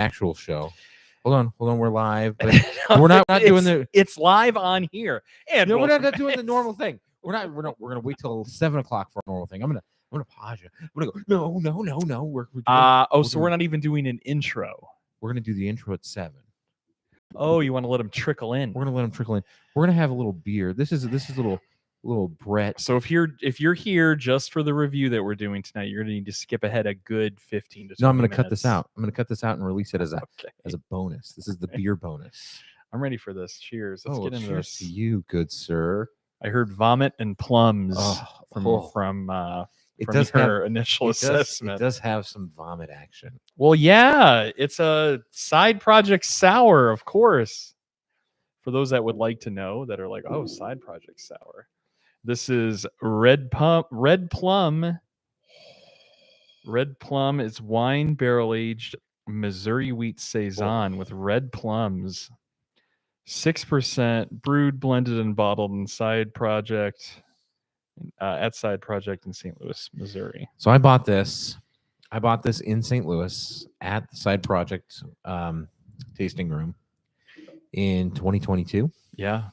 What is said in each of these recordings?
actual show. Hold on, we're live, but we're not doing the. It's live on here, and No, we're not doing the normal thing. We're gonna wait till 7 o'clock for a normal thing. I'm gonna pause you. I'm gonna go. No. We're so we're not even doing an intro. We're gonna do the intro at 7. Oh, you want to let them trickle in? We're gonna let them trickle in. We're gonna have a little beer. This is little Brett. So if you're here just for the review that we're doing tonight, you're gonna need to skip ahead a good 15 to 20 No, I'm gonna minutes. cut this out. I'm gonna cut this out and release it as a bonus. This is the beer bonus. I'm ready for this. Cheers. Let's get into cheers this. to you, good sir. I heard vomit and plums from her initial assessment. It does have some vomit action. Well, yeah, it's a side project sour, of course. For those that would like to know, that are like, oh, side project sour. This is Red Plum. Red Plum is wine barrel aged Missouri wheat saison with red plums. 6% brewed, blended, and bottled in Side Project at Side Project in St. Louis, Missouri. So I bought this in St. Louis at the Side Project tasting room in 2022. Yeah.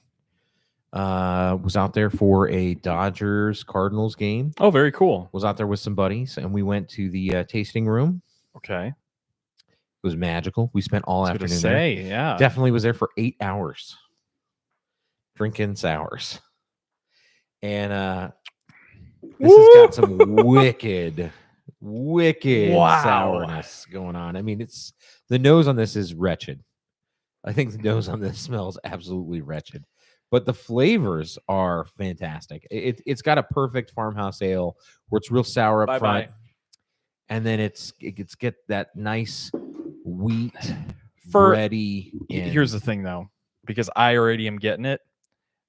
Was out there for a Dodgers Cardinals game. Oh, very cool. Was out there with some buddies, and we went to the tasting room. Okay. It was magical. We spent all afternoon there. Yeah. Definitely was there for 8 hours drinking sours. And this has got some wicked sourness going on. I mean, the nose on this is wretched. I think the nose on this smells absolutely wretched. But the flavors are fantastic. It's got a perfect farmhouse ale where it's real sour up front. And then it gets that nice wheat bready. Here's the thing, though, because I already am getting it.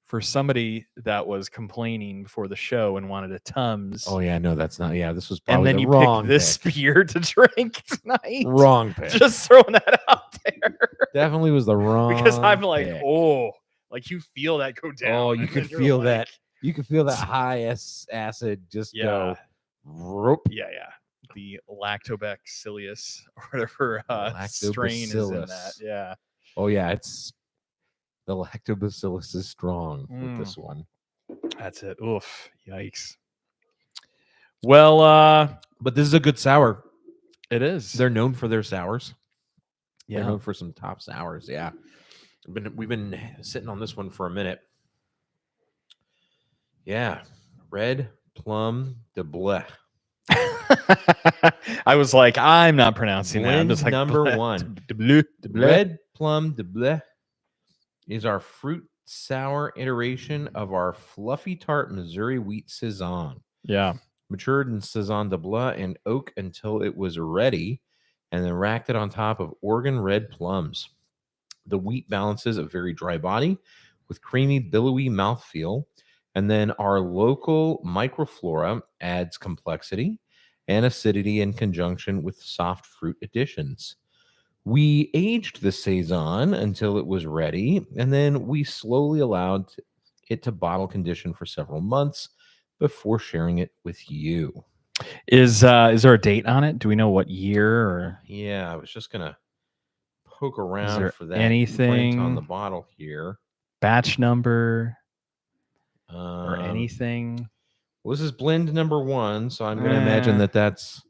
For somebody that was complaining before the show and wanted a Tums. Oh, yeah, no, that's not. Yeah, this was probably and then the you wrong picked this beer to drink tonight. Wrong pick. Just throwing that out there. Definitely was the wrong Because I'm like, pick. Like you feel that go down. Oh, you could feel that. You could feel that high acid just go. Yeah. The lactobacillus or whatever strain is in that. Yeah. Oh, yeah. The lactobacillus is strong with this one. That's it. Oof. Yikes. Well, but this is a good sour. It is. They're known for their sours. Yeah. They're known for some top sours. Yeah. We've been sitting on this one for a minute. Yeah. Red Plum de Bleu. I was like, I'm not pronouncing that. I'm just like number one. Red Plum de Bleu is our fruit sour iteration of our fluffy tart Missouri wheat saison. Yeah. Matured in saison de Bleu and oak until it was ready, and then racked it on top of Oregon red plums. The wheat balances a very dry body with creamy, billowy mouthfeel, and then our local microflora adds complexity and acidity in conjunction with soft fruit additions. We aged the saison until it was ready, and then we slowly allowed it to bottle condition for several months before sharing it with you. Is there a date on it? Do we know what year? Or yeah, I was just gonna poke around for that. Anything on the bottle here? Batch number or anything? Well, this is blend number 1, so I'm going to imagine that's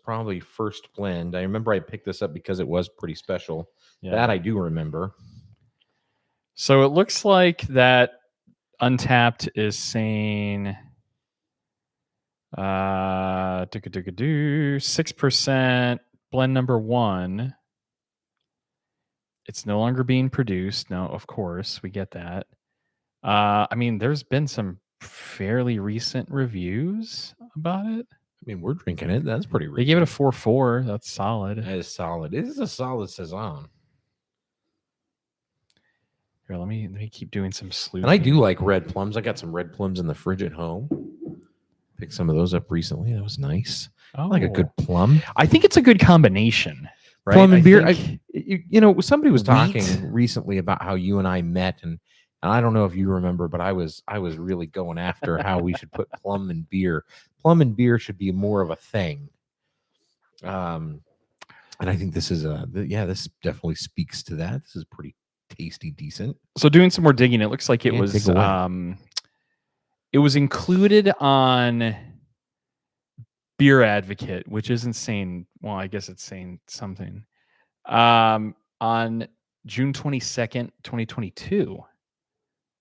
probably first blend. I remember I picked this up because it was pretty special. Yeah. That I do remember. So it looks like that Untapped is saying 6% blend number 1. It's no longer being produced. No, of course, we get that. I mean, there's been some fairly recent reviews about it. I mean, we're drinking it. That's pretty recent. They gave it a 4.4. That's solid. That is solid. It is a solid saison. Here, let me keep doing some sleuthing. And I do like red plums. I got some red plums in the fridge at home. Picked some of those up recently. That was nice. I like a good plum. I think it's a good combination. Right? Plum and beer. Somebody was talking recently about how you and I met, and I don't know if you remember, but I was really going after how we should put plum and beer. Plum and beer should be more of a thing. And I think this is this definitely speaks to that. This is pretty tasty, decent. So doing some more digging, it looks like it Yeah, was take away. it was included on Beer Advocate, which isn't saying, well, I guess it's saying something. On June 22nd, 2022.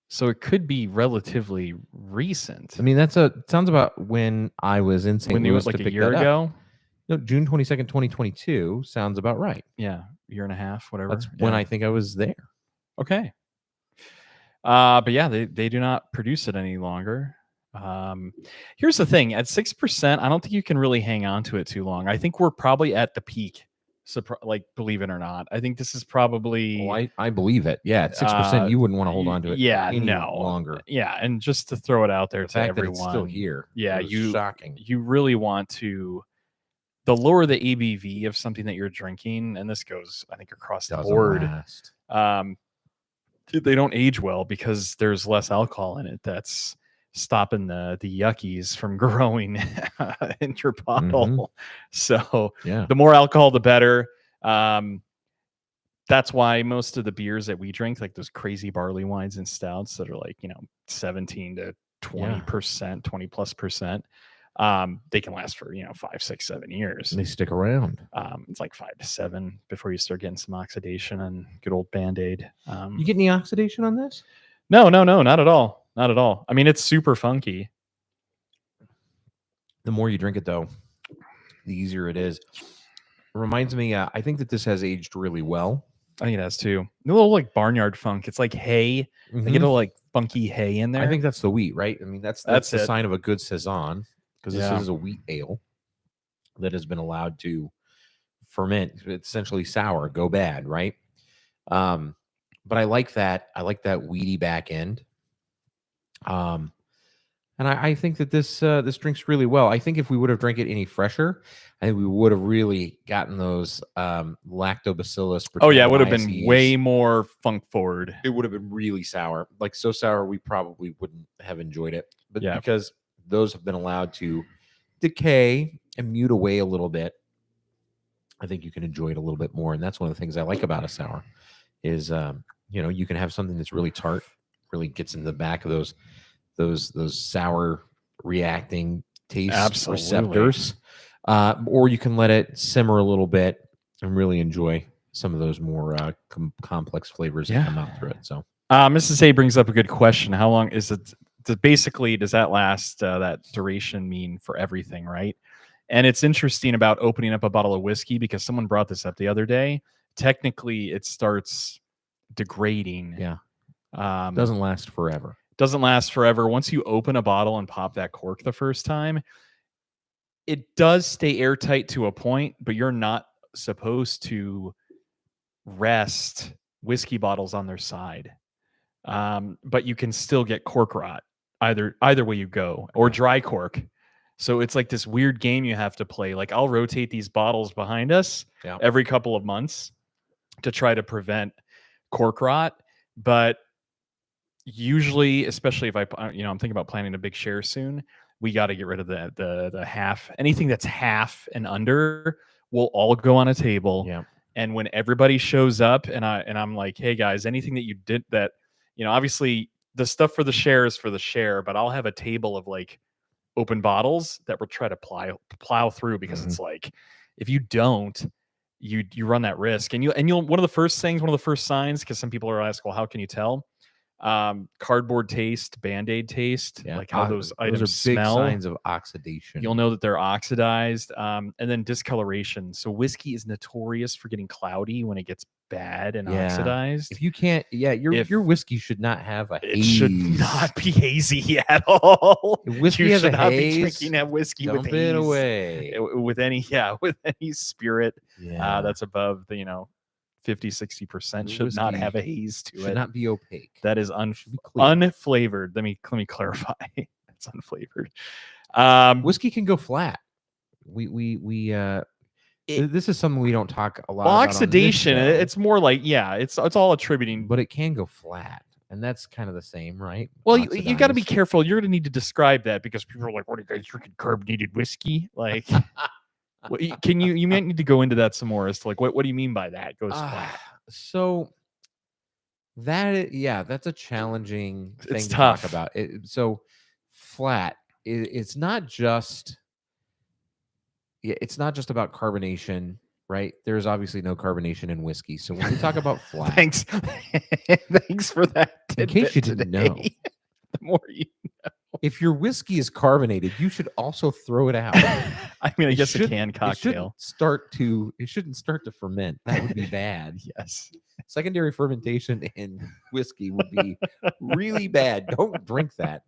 So it could be relatively recent. I mean, sounds about when I was in St. When you Louis like to a pick year that up. ago. No, June 22nd, 2022 sounds about right. Yeah, year and a half, whatever. That's when Yeah. I think I was there. Okay. But yeah, they do not produce it any longer. Here's the thing: at 6%, I don't think you can really hang on to it too long. I think we're probably at the peak. Like, believe it or not, I think this is probably. Well, I believe it. Yeah, at 6%, you wouldn't want to hold on to it. Yeah, any no longer. Yeah, and just to throw it out there The to fact everyone, that it's still here. Yeah, is shocking. You really want to. The lower the ABV of something that you're drinking, and this goes, I think, across the board. Last. They don't age well because there's less alcohol in it. That's stopping the yuckies from growing in your bottle. Mm-hmm. So yeah, the more alcohol, the better. That's why most of the beers that we drink, like those crazy barley wines and stouts that are like 17 to 20%, 20+%. They can last for 5, 6, 7 years. And they stick around. It's like 5 to 7 before you start getting some oxidation and good old Band-Aid. You get any oxidation on this? No, not at all. Not at all. I mean, it's super funky. The more you drink it, though, the easier it is. It reminds me, I think that this has aged really well. I think it has too. A little like barnyard funk. It's like hay. Mm-hmm. They get a little like funky hay in there. I think that's the wheat, right? I mean, that's the sign of a good saison, because this is a wheat ale that has been allowed to ferment. It's essentially sour, go bad, right? But I like that. I like that weedy back end. And I think that this drinks really well. I think if we would have drank it any fresher, I think we would have really gotten those lactobacillus. Oh yeah, it would have been way more funk forward. It would have been really sour, like so sour we probably wouldn't have enjoyed it. But because those have been allowed to decay and mute away a little bit, I think you can enjoy it a little bit more. And that's one of the things I like about a sour is you can have something that's really tart, really gets in the back of those sour reacting taste receptors, or you can let it simmer a little bit and really enjoy some of those more complex flavors that come out through it. So Mrs. A brings up a good question. How long is it? Basically, does that last, that duration mean for everything, right? And it's interesting about opening up a bottle of whiskey, because someone brought this up the other day. Technically, it starts degrading. Yeah. Doesn't last forever. Doesn't last forever. Once you open a bottle and pop that cork the first time, it does stay airtight to a point, but you're not supposed to rest whiskey bottles on their side. But you can still get cork rot either way you go, or dry cork. So it's like this weird game you have to play. Like, I'll rotate these bottles behind us every couple of months to try to prevent cork rot. But usually, especially if I'm thinking about planning a big share soon, we got to get rid of the half. Anything that's half and under will all go on a table. Yeah. And when everybody shows up and I'm like, hey guys, anything that you did that, obviously the stuff for the share is for the share, but I'll have a table of like open bottles that we'll try to plow through, because it's like, if you don't, you run that risk. And you'll one of the first signs, because some people are asking, well, how can you tell? Cardboard taste, Band-Aid taste, like how those items are big smell. signs of oxidation. You'll know that they're oxidized. And then discoloration. So whiskey is notorious for getting cloudy when it gets bad and oxidized. If you can't, your whiskey should not have a haze. It should not be hazy at all. If whiskey you has should a not haze, be drinking that whiskey dump with it haze. away. With any spirit that's above the 50-60% should not have a haze to it. Should not be opaque. That is unflavored. Let me clarify. It's unflavored. Whiskey can go flat. This is something we don't talk a lot about. Oxidation. It's more like it's all attributing, but it can go flat, and that's kind of the same, right? Well, you got to be careful. You're going to need to describe that, because people are like, "What are you guys drinking? Carbonated whiskey?" Like. Can you might need to go into that some more as to like what do you mean by that? It goes flat. So that's a challenging thing It's to tough. talk about. So flat, it's not just it's not just about carbonation, right? There's obviously no carbonation in whiskey. So when we talk about flat, Thanks. Thanks for that. in case you didn't know, today. The more you if your whiskey is carbonated, you should also throw it out. I mean, I It guess a shouldn't- canned It shouldn't cocktail. start to ferment. That would be bad. Yes. Secondary fermentation in whiskey would be really bad. Don't drink that.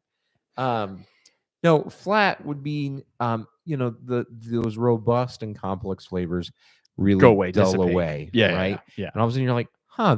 No, flat would mean those robust and complex flavors really Go away, dull dissipate. away. Yeah, right. Yeah. And all of a sudden you're like,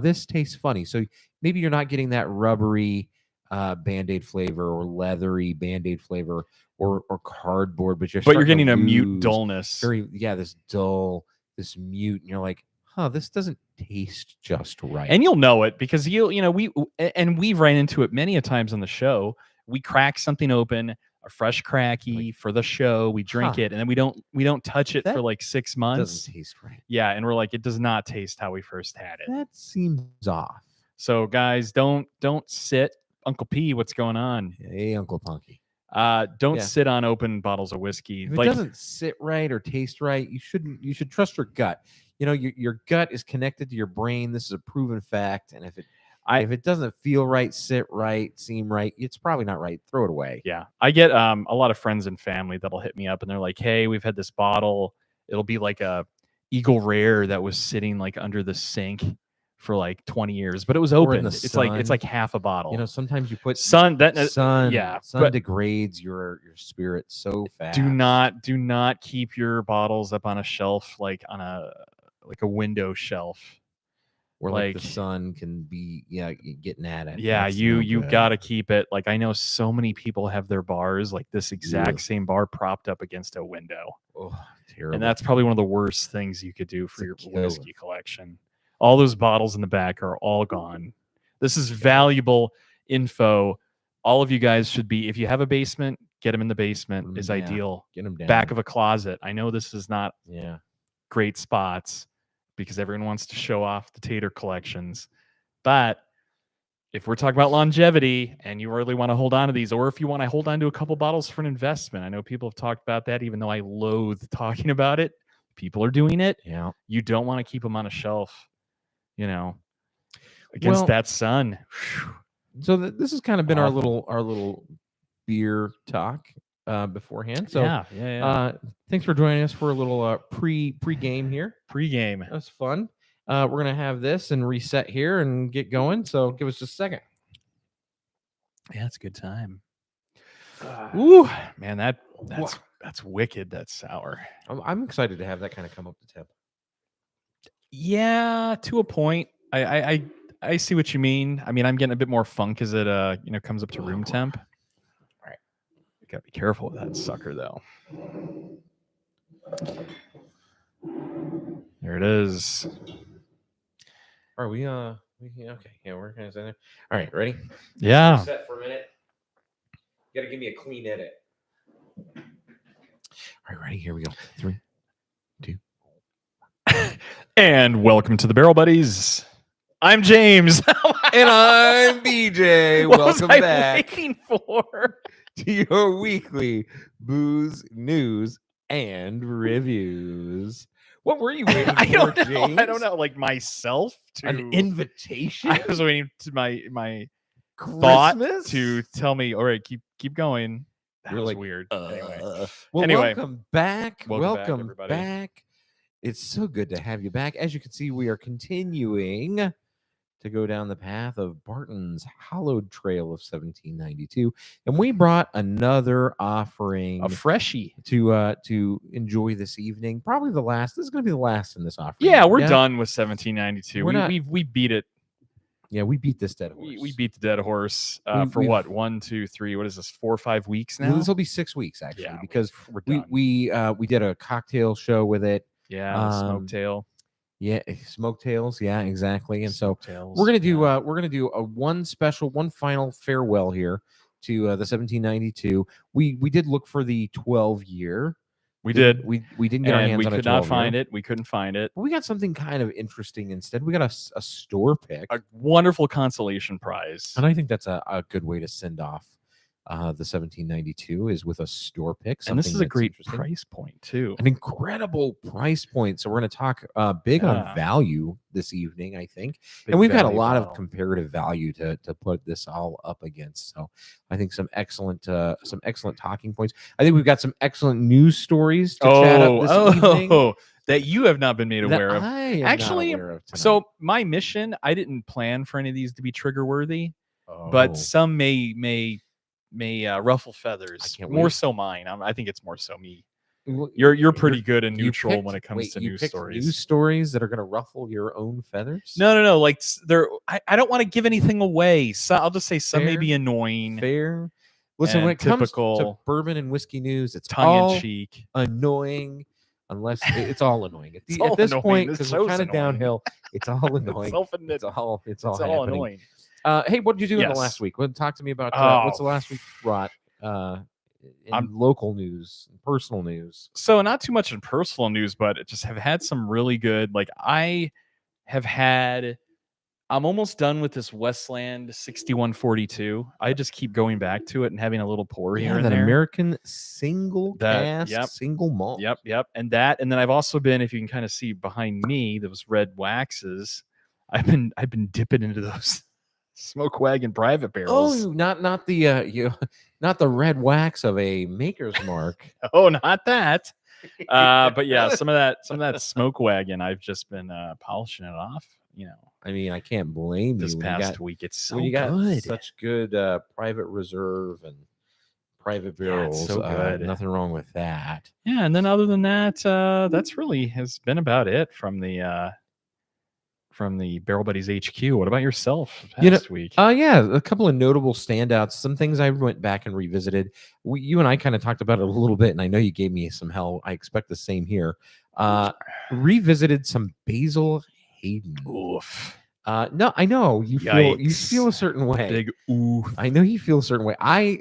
this tastes funny. So maybe you're not getting that rubbery Band-Aid flavor or leathery Band-Aid flavor or cardboard, but you're getting a mute lose dullness. this dull, this mute, and you're like, this doesn't taste just right. And you'll know it because we've ran into it many a times on the show. We crack something open, a fresh cracky for the show. We drink it, and then we don't touch it for like 6 months. Doesn't taste right. Yeah, and we're like, it does not taste how we first had it. That seems off. So guys, don't sit. Uncle P, what's going on? Hey, Uncle Punky. Don't sit on open bottles of whiskey. If it doesn't sit right or taste right, you should trust your gut. Your gut is connected to your brain. This is a proven fact. And if it doesn't feel right, sit right, seem right, it's probably not right. Throw it away. Yeah. I get a lot of friends and family that'll hit me up and they're like, hey, we've had this bottle. It'll be like a Eagle Rare that was sitting like under the sink for like 20 years, but it was open. It's like half a bottle. Sometimes you put sun sun degrades your spirit so fast. Do not keep your bottles up on a shelf, like on a window shelf. Or like the sun can be getting at it. Yeah, you gotta keep it. Like I know so many people have their bars like this exact same bar propped up against a window. Oh, terrible. And that's probably one of the worst things you could do for your whiskey collection. All those bottles in the back are all gone. This is valuable info. All of you guys should be, if you have a basement, get them in the basement is ideal. Get them down. Back of a closet. I know this is not great spots because everyone wants to show off the tater collections. But if we're talking about longevity and you really want to hold on to these, or if you want to hold on to a couple bottles for an investment, I know people have talked about that, even though I loathe talking about it. People are doing it. Yeah. You don't want to keep them on a shelf, against that sun. So this has kind of been our little beer talk beforehand. So yeah. Thanks for joining us for a little pre-game here. Pre-game. That was fun. We're gonna have this and reset here and get going. So give us just a second. Yeah, it's a good time. Ooh, man, that's wicked. That's sour. I'm excited to have that kind of come up to temp. Yeah, to a point. I see what you mean. I mean, I'm getting a bit more funk as it comes up to room temp. All right, you gotta be careful with that sucker though. There it is. Are we okay? Yeah, we're kind of there. All right, ready? Yeah. Set for a minute. You gotta give me a clean edit. All right, ready? Here we go. 3, 2. And welcome to the Barrel Buddies. I'm James. And I'm BJ. What Welcome was I back waiting for? to your weekly booze, news, and reviews. What were you waiting for, James? I don't know. Like myself to An invitation? I was waiting to my Christmas? thought to tell me, all right, keep going. That You're was like, weird. Well, Anyway. welcome back. Welcome back, everybody. back. It's so good to have you back. As you can see, we are continuing to go down the path of Barton's Hallowed Trail of 1792, and we brought another offering, A freshie. to enjoy this evening. Probably the last. This is going to be the last in this offering. Yeah, we're done with 1792. We're not- We beat it. Yeah, we beat this dead horse. We beat the dead horse for We've- what? 1, 2, 3. What is this? 4 or 5 weeks now? This will be 6 weeks actually, Yeah, because we're we done. we did a cocktail show with it. Yeah, smoke tail. Yeah, smoke tails. Yeah, exactly. And so Smoke we're gonna tails, do a one final farewell here to the 1792. We did look for the 12-year, We did. We didn't get our And hands we on a could not 12-year. find it. We couldn't find it. But we got something kind of interesting instead. We got a store pick. A wonderful consolation prize. And I think that's a good way to send off the 1792 is with a store pick. And this is something a that's great interesting. price point too. An incredible price point. So we're going to talk big Yeah. on value this evening, I think. Big And we've got a value lot of bottle. comparative value to put this all up against. So I think some excellent talking points. I think we've got some excellent news stories to chat up this evening. That you have not been made that aware of. I am Actually, not aware of tonight. So my mission, I didn't plan for any of these to be trigger worthy, but Oh. some may ruffle feathers. can't More wait. so mine. I think it's more so me. Well, You're pretty good and you neutral when picked- it comes wait, to you news picked stories. News stories that are going to ruffle your own feathers. No. Like I don't want to give anything away. So I'll just say some may be Fair. annoying, Fair. Listen, when it and comes to typical bourbon and whiskey news, it's tongue all in cheek. annoying. Unless it's all annoying at, It's at all this annoying. point, This because we're show's kind of annoying. downhill. It's all annoying. Self-admit- It's all It's all happening. annoying. Hey, what did you do in the Yes. last week? Talk to me about what's the Oh. last week brought in I'm- local news, personal news. So not too much in personal news, but it just have had some really good. Like I'm almost done with this Westland 6142. I just keep going back to it and having a little pour here and that there. American single That- cask, yep. single malt. Yep. And then I've also been, if you can kind of see behind me, those red waxes. I've been dipping into those smoke wagon private barrels. Oh, not the not the red wax of a maker's mark. Oh, not that. But yeah, some of that smoke wagon. I've just been polishing it off. I mean, I can't blame This you. past week, it's so when you got good. such good private reserve and private Yeah, it's barrels, so good. nothing wrong with that. Yeah, and then other than that, that's really has been about it from the Barrel Buddies HQ. What about yourself past week? Yeah, a couple of notable standouts. Some things I went back and revisited. You and I kind of talked about it a little bit, and I know you gave me some hell. I expect the same here. Revisited some Basil Hayden. Oof. No, I know you feel Yikes. a certain way. Big oof. I know you feel a certain way. I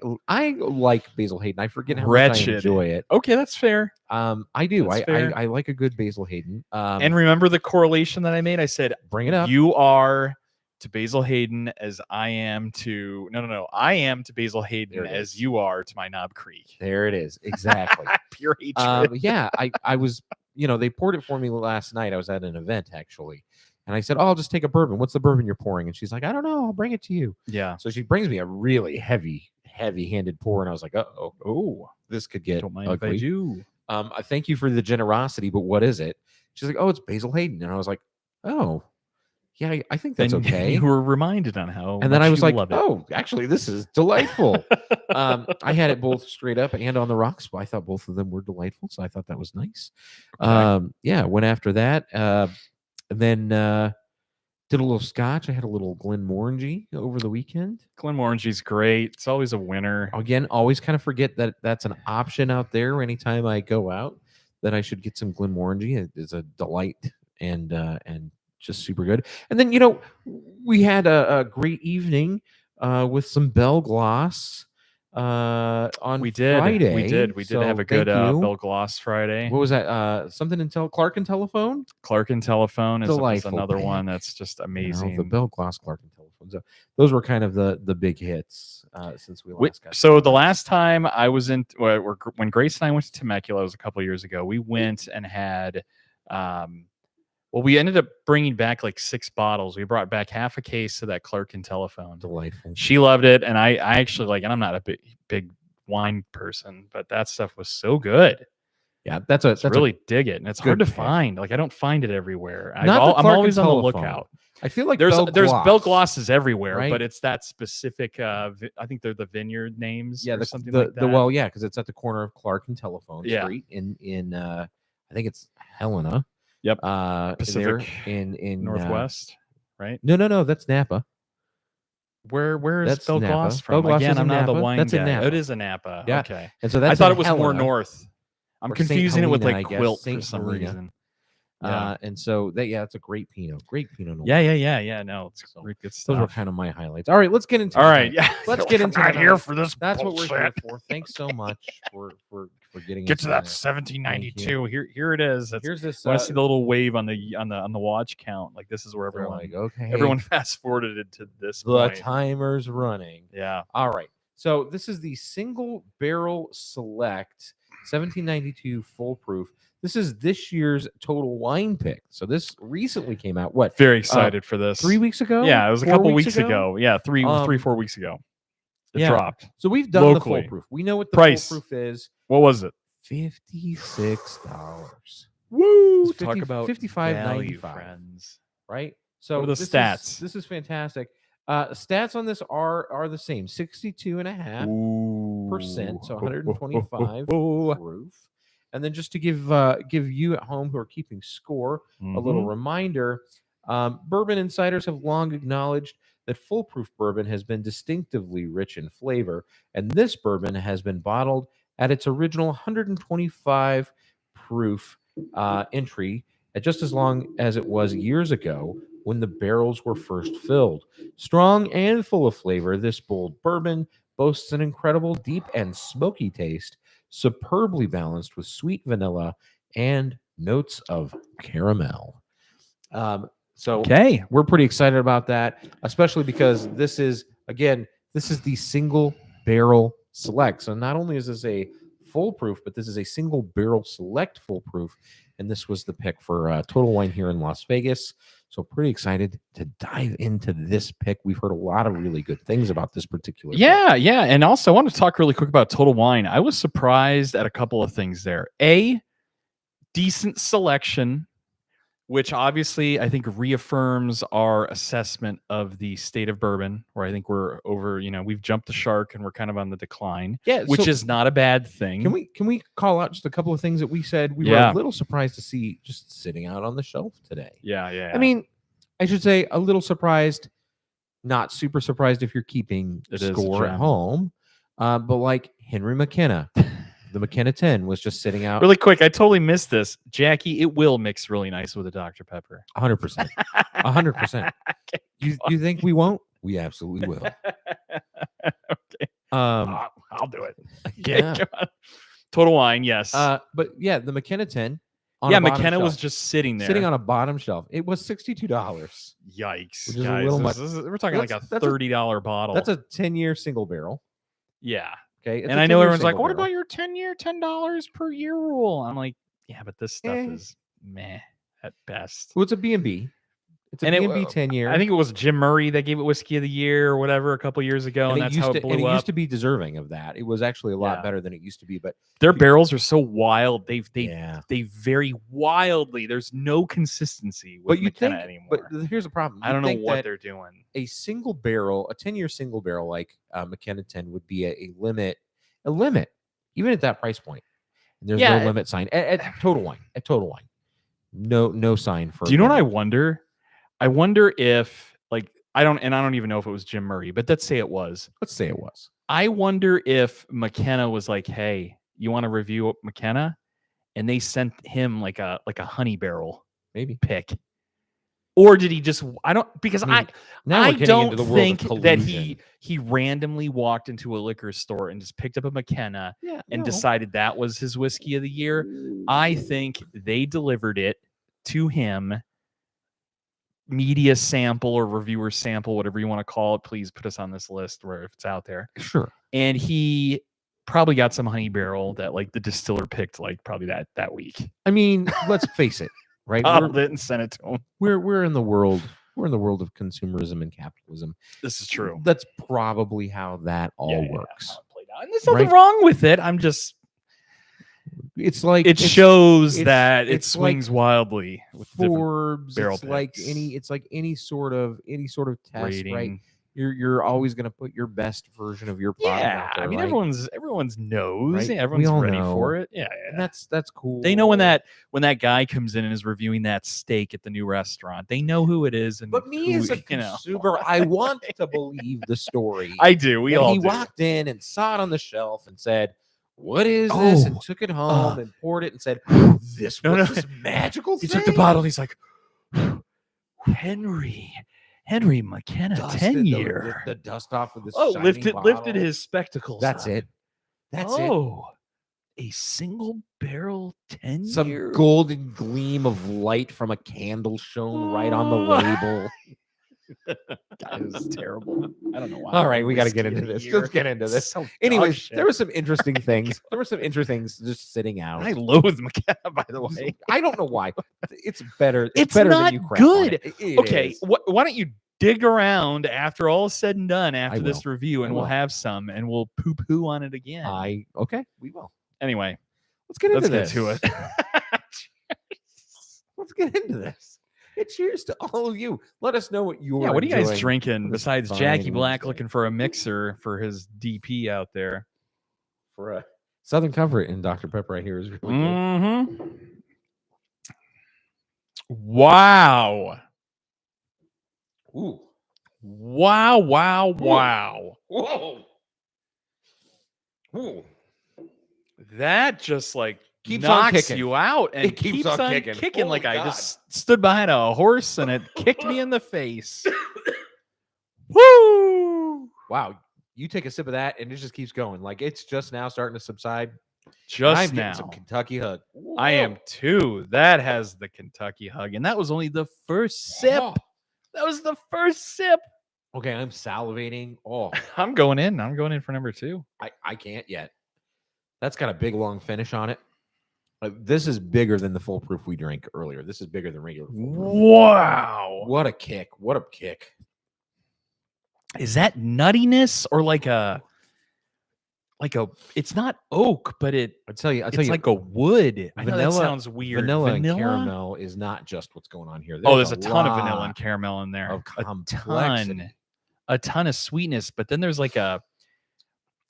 like Basil Hayden. I forget how much Wretched. I enjoy it. Okay, that's fair. I do. That's fair. I like a good Basil Hayden. And remember the correlation that I made? I said bring it up. you are to Basil Hayden as I am to I am to Basil Hayden There it as is. you are to my Knob Creek. There it is. Exactly. Pure hatred. Yeah, I was, they poured it for me last night. I was at an event actually. And I said, "Oh, I'll just take a bourbon. What's the bourbon you're pouring?" And she's like, "I don't know. I'll bring it to you." Yeah. So she brings me a really heavy-handed pour, and I was like, "Oh, this could get Don't mind if I ugly." do. I thank you for the generosity, but what is it? She's like, "Oh, it's Basil Hayden," and I was like, "Oh, yeah, I think that's Then okay." You were reminded on how. And then much I was you like, love it. "Oh, actually, this is delightful." I had it both straight up and on the rocks. I thought both of them were delightful, so I thought that was nice. Okay. Yeah, went after that. And then did a little scotch. I had a little Glenmorangie over the weekend. Glenmorangie's great. It's always a winner. Again, always kind of forget that that's an option out there anytime I go out, that I should get some Glenmorangie. It's a delight and just super good. And then, we had a great evening with some Bell Gloss on We did. Friday. We did So have a thank good you. Bell Gloss Friday. What was that? Something in Clark and Telephone? Clark and Telephone is Delightful another pick. one that's just amazing. The Bell Gloss, Clark and Telephone. So those were kind of the big hits since we last got. So the last time I was when Grace and I went to Temecula, it was a couple of years ago. We went and had, we ended up bringing back like 6 bottles. We brought back half a case of that Clark and Telephone. Delightful. She loved it, and I actually like. And I'm not a big wine person, but that stuff was so good. Yeah, that's really dig it, and it's hard good to pick. find. Like I don't find it everywhere. Not the I'm Clark and always on the Telephone. lookout. I feel like There's Bell Bell Glosses everywhere, right? but it's that specific. I think they're the vineyard names. Yeah, or the something like that. because it's at the corner of Clark and Telephone Yeah. Street in I think it's Helena. Yep. Pacific Pacific in Northwest, right? No, that's Napa. Where is That's Bell Napa. Gloss Bell from? Gloss Again, is in I'm not the Napa. wine That's in guy. Napa. It is a Napa. Yeah. Okay. And so that's I thought in it was more Helena, north. I'm or Saint confusing it with Helena, like I guess. Quilt Saint for some Helena. reason. Yeah. And so it's a great Pinot Noir. Yeah. No, it's So great good Those were stuff. kind of my highlights. All right, let's get into All it right, then. yeah. Let's get into I'm not the here night. for this. That's what we're here bullshit. for. Thanks so much for for getting Get us to that there. 1792. Here it is. Here's this. I want to see the little wave on the watch count. Like this is where they're everyone like, okay, everyone fast forwarded it to this the point. timer's running. Yeah. All right. So this is the Single Barrel Select 1792 Full Proof. This is this year's Total Wine pick. So this recently came out. What? Very excited for this. 3 weeks ago? Yeah, it was a 4 couple weeks ago. Yeah, 4 weeks ago. It yeah. dropped. So we've done Locally. the Full Proof. We know what the Price. Full Proof is. What was it? $56. Woo! It's Talk 50 about $55.95. friends. Right? So What are the stats? This is fantastic. Stats on this are the same. 62.5%. So 125 proof. And then just to give you at home who are keeping score a little reminder, bourbon insiders have long acknowledged that Full Proof bourbon has been distinctively rich in flavor, and this bourbon has been bottled at its original 125 proof entry at just as long as it was years ago when the barrels were first filled. Strong and full of flavor, this bold bourbon boasts an incredible deep and smoky taste, superbly balanced with sweet vanilla and notes of caramel. So Okay. we're pretty excited about that, especially because this is the Single Barrel Select. So not only is this a full proof, but this is a Single Barrel Select full proof, and this was the pick for Total Wine here in Las Vegas. So pretty excited to dive into this pick. We've heard a lot of really good things about this particular pick. Yeah. And also I want to talk really quick about Total Wine. I was surprised at a couple of things there. A decent selection, which obviously I think reaffirms our assessment of the state of bourbon, where I think we're over, we've jumped the shark and we're kind of on the decline, Yeah, which so is not a bad thing. Can we call out just a couple of things that we said? We were a little surprised to see just sitting out on the shelf today. Yeah. I mean, I should say a little surprised, not super surprised if you're keeping score at home. But like Henry McKenna, the McKenna 10 was just sitting out. Really quick, I totally missed this. Jackie, it will mix really nice with a Dr. Pepper. 100%. 100%. You think we won't? We absolutely will. Okay. I'll do it. Yeah. Total Wine, yes. But yeah, the McKenna 10. McKenna was just sitting there. Sitting on a bottom shelf. It was $62. Yikes. Which is guys. a little much. We're talking like a $30 bottle. That's a 10-year single barrel. Yeah. Okay. And I know everyone's like, what about your 10-year, $10 per year rule? I'm like, yeah, but this stuff is meh at best. Well, it's a B&B. It's a B&B 10-year. I think it was Jim Murray that gave it Whiskey of the Year or whatever a couple years ago, and that's how it blew up. It used to be deserving of that. It was actually a lot better than it used to be. But their barrels are so wild. They vary wildly. There's no consistency with McKenna anymore. But here's the problem. I don't know what they're doing. A single barrel, a 10-year single barrel like McKenna 10 would be a limit, even at that price point. And there's no limit sign at Total Wine. At Total Wine, no sign for. Do you know what I wonder? I wonder if I don't even know if it was Jim Murray, but let's say it was. I wonder if McKenna was like, "Hey, you want to review McKenna?" And they sent him like a honey barrel maybe pick. Or did he just? I don't because I don't think that he randomly walked into a liquor store and just picked up a McKenna and decided that was his whiskey of the year. I think they delivered it to him. Media sample or reviewer sample, whatever you want to call it. Please put us on this list where if it's out there. Sure. And he probably got some honey barrel that the distiller picked probably that week. I mean, let's face it, right? Bottled it and sent it to him. We're in the world. We're in the world of consumerism and capitalism. This is true. That's probably how that all works. And there's nothing wrong with it. I'm just. It's like it shows that it swings wildly with Forbes. Barrel it's like any sort of test, rating. Right? You're always going to put your best version of your product out there. I mean, right? everyone's knows. Right? Yeah, everyone's ready know. for it. Yeah. And that's cool. They know when that guy comes in and is reviewing that steak at the new restaurant. They know who it is. And but me as a consumer, I want to believe the story. I do. We all do. He walked in and saw it on the shelf and said, "What is this?" and took it home and poured it and said, "This was this magical thing." He took the bottle. He's like, Henry McKenna, 10-year. The dust off of this. Lifted his spectacles. That's it. Oh, a single barrel 10 Some year. golden gleam of light from a candle shone right on the label. God, it was terrible. I don't know why. All right, we got to Whiskey get of into the this. year. Let's get into It's this. so dog Anyways, shit. there were some interesting things. There were some interesting things just sitting out. I loathe McKenna, by the way. I don't know why. It's better. It's better not than you crap on good. it. It Okay, is. why don't you dig around after all is said and done after this will. review, and I we'll will. have some, and we'll poo-poo on it again. Okay, we will. Anyway, Let's get into let's this. get to it. Let's get into this. And cheers to all of you. Let us know what you're Yeah, what are you guys enjoying drinking this besides fine Jackie Black Wednesday. looking for a mixer for his DP out there? For a Southern Comfort and Dr. Pepper, I hear is really good. Mm-hmm. Wow. Ooh. Wow, wow, wow. Whoa. Ooh. That just like Keeps on knocks kicking. you out and It keeps on kicking. kicking Oh, like I God. just stood behind a horse and it kicked me in the face. Woo! Wow. You take a sip of that and it just keeps going. Like it's just now starting to subside. I'm Just getting some now. Kentucky Hug. I am too. That has the Kentucky Hug. And that was only the first sip. Oh. That was the first sip. Okay, I'm salivating. Oh, I'm going in. I'm going in for number 2. I can't yet. That's got a big long finish on it. This is bigger than the Foolproof we drank earlier. This is bigger than regular Foolproof. Wow. What a kick. What a kick. Is that nuttiness or like a it's not oak, but I tell you, it's like a wood. I know that vanilla- sounds weird. vanilla and caramel is not just what's going on here. There's a ton of vanilla and caramel in there. of A complexity. ton of sweetness, but then there's like a,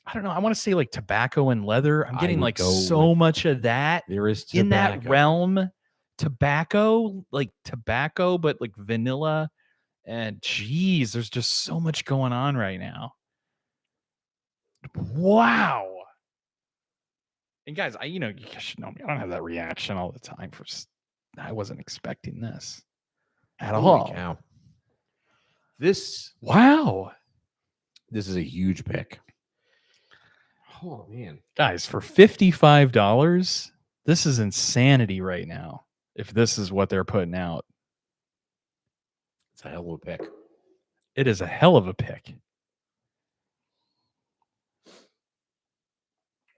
I don't know, I want to say like tobacco and leather. I'm I getting would like go so with- much of that There is in that tobacco. realm. Tobacco, but like vanilla. And geez, there's just so much going on right now. Wow. And guys, you guys should know me. I don't have that reaction all the time. I wasn't expecting this at Holy all. cow. This Wow. is a huge pick. Oh man. Guys, for $55, this is insanity right now. If this is what they're putting out, It's a hell of a pick. it is a hell of a pick.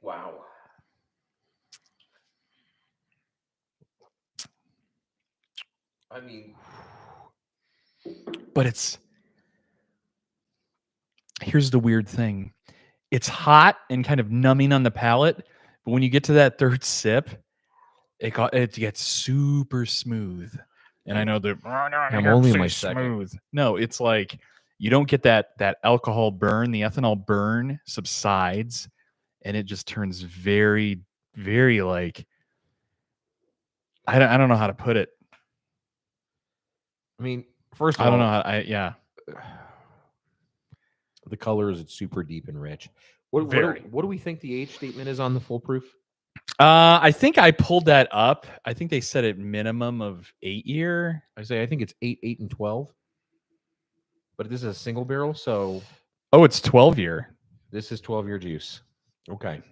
Wow. I mean, But here's the weird thing. It's hot and kind of numbing on the palate, but when you get to that third sip, it gets super smooth. And I know that I'm only in my second. smooth. No, it's like you don't get that alcohol burn. The ethanol burn subsides, and it just turns very, very like I don't know how to put it. I mean, first of all, I don't know how. the color is super deep and rich. What Very. do we think the age statement is on the Foolproof? I think I pulled that up. I think they said it minimum of 8 year. I think it's 8, 8, and 12. But this is a single barrel, so Oh, it's 12 year. this is 12-year juice. Okay.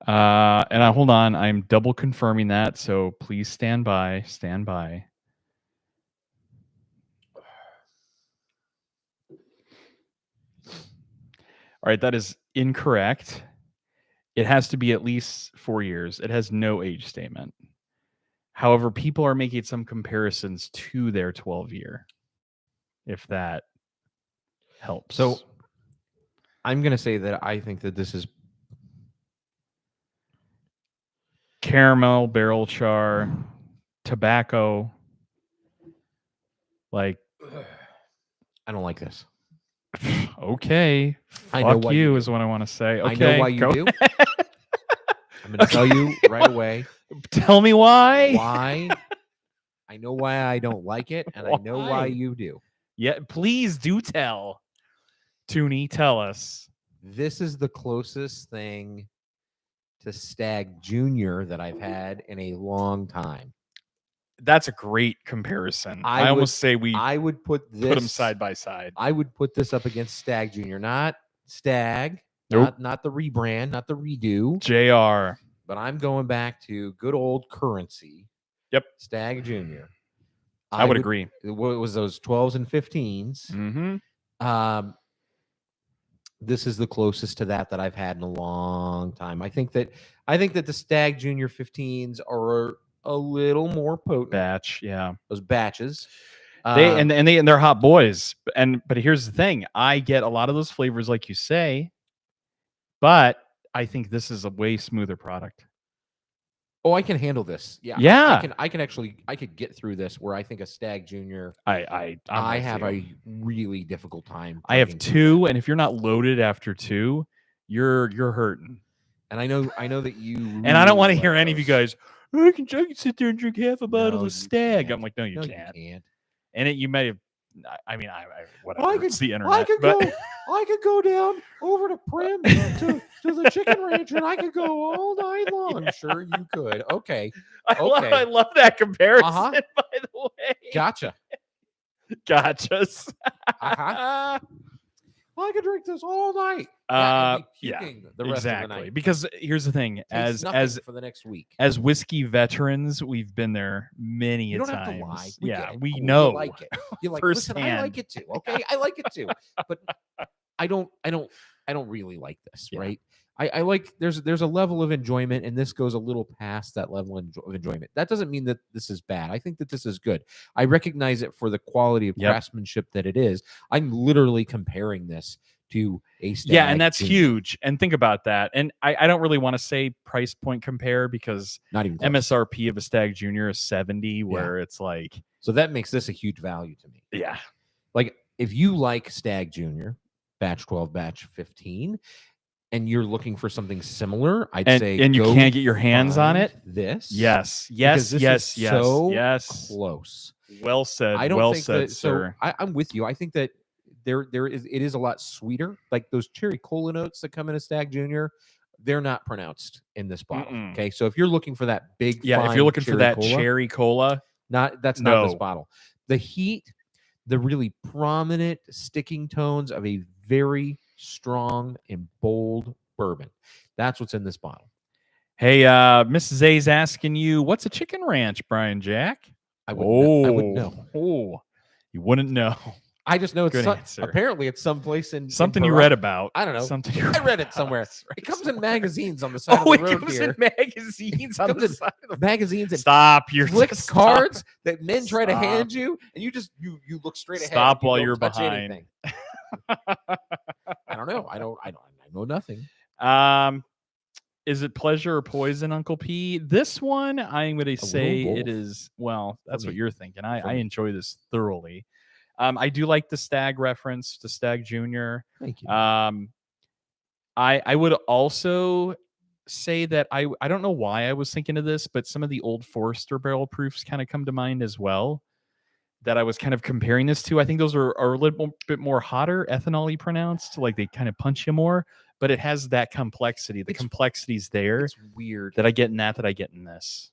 And hold on, I'm double confirming that. So please stand by. Stand by. All right, that is incorrect. It has to be at least 4 years. It has no age statement. However, people are making some comparisons to their 12-year, if that helps. So I'm going to say that I think that this is caramel, barrel char, tobacco. Like, I don't like this. okay, I know fuck why you you do. is what I want to say. I Okay, know why you go do. ahead. I'm going to tell you right away Tell me why. why. I know why I don't like it, and I know Why? why you do. Yeah, please do tell. Toonie, tell us. This is the closest thing to Stag Junior that I've had in a long time. That's a great comparison. I I would- almost say we I would put this put them side by side. I would put this up against Stag Junior, not Stag, Nope. Not the rebrand, not the redo, JR. but I'm going back to good old currency. Yep. Stag Junior. I would agree. What was those 12s and 15s? Mm-hmm. This is the closest to that I've had in a long time. I think that the Stag Junior 15s are a little more potent. Batch, yeah. Those batches. They're hot boys. But here's the thing. I get a lot of those flavors like you say, but I think this is a way smoother product. Oh, I can handle this. Yeah. Yeah. I could get through this where I think a Stag Junior. I have a really difficult time. I have 2, and if you're not loaded after 2, you're hurting. And I know that you and I don't want to hear any of you guys, I can sit there and drink half a bottle No, of Stag. can't. I'm like, no, you No, can't. you can't. And you may have, I mean, whatever. It's the internet. I could go down over to Prim to the Chicken Ranch, and I could go all night long. I'm sure you could. Okay. I love that comparison, Uh-huh. by the way. Gotcha. Gotchas. Uh-huh. I could drink this all night. Yeah, The rest exactly. of the night. Because here's the thing, Tastes as nothing for the next week. as whiskey veterans, we've been there many You don't times. have to lie. We Cool. know. You like it. You're like, listen, I like it too. Okay, I like it too. But I don't really like this, Yeah. right? I like there's a level of enjoyment, and this goes a little past that level of enjoyment. That doesn't mean that this is bad. I think that this is good. I recognize it for the quality of craftsmanship that it is. I'm literally comparing this to a Stag Yeah, and that's Junior. huge. And think about that. And I don't really want to say price point compare because Not even close. MSRP of a Stag Junior is 70, where it's like, So that makes this a huge value to me. yeah. Like if you like Stag Junior, batch 12, batch 15, and you're looking for something similar, I'd say and you go can't get your hands on find it. This. Yes. Because this is so yes. close. Well said. I don't well think said, that, sir. So I'm with you. I think that it is a lot sweeter. Like those cherry cola notes that come in a Stag Junior, they're not pronounced in this bottle. Mm-mm. Okay, so if you're looking for that big, If fine you're looking for that cola, cherry cola, that's not this No. bottle. The heat, the really prominent sticking tones of a very strong and bold bourbon. That's what's in this bottle. hey, Mrs. A's asking you, what's a chicken ranch, Brian Jack? I would know. Oh, you wouldn't know. I just know it's Good answer. apparently it's someplace in Something you Pahrump. read about. I don't know. Something you I read read it about. somewhere. That's right. It comes in magazines on the side Oh, of the it road comes here. in magazines on Comes the in side of the magazines and Stop. You're flicked just cards that men try to Stop. hand you, and you just you look straight ahead. Stop and you while don't you're touch behind. anything. I don't know. I know nothing. Is it pleasure or poison, Uncle P? This one, I'm going to say little it both. is. Well, that's what me. you're thinking. For I me. enjoy this thoroughly. I do like the Stag reference to Stag Junior. Thank you. I would also say that I don't know why I was thinking of this, but some of the Old Forester barrel proofs kind of come to mind as well. That I was kind of comparing this to. I think those are a little bit more hotter, ethanol-y pronounced, like they kind of punch you more, but it has that complexity. The complexity's there It's weird. that I get in that I get in this.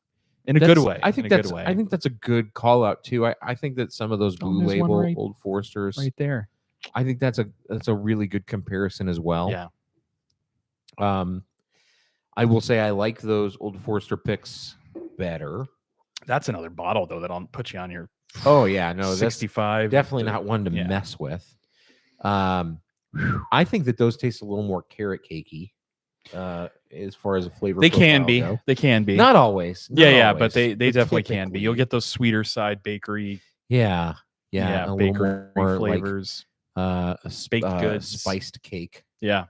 In a good way. I think in a that's good way. I think that's a good call out too. I think that some of those Blue there's one Label right- Old Foresters, right there. I think that's a really good comparison as well. Yeah. I will say I like those Old Forester picks better. That's another bottle though that I'll put you on your Oh yeah, no, that's 65. definitely not one to yeah. mess with. I think that those taste a little more carrot cakey, as far as a flavor. They can profile be. go. They can be. Not always. not yeah, but always, they definitely can be. You'll typically. get those sweeter side bakery, Yeah, a little bakery more flavors. like baked goods. spiced cake. Yeah.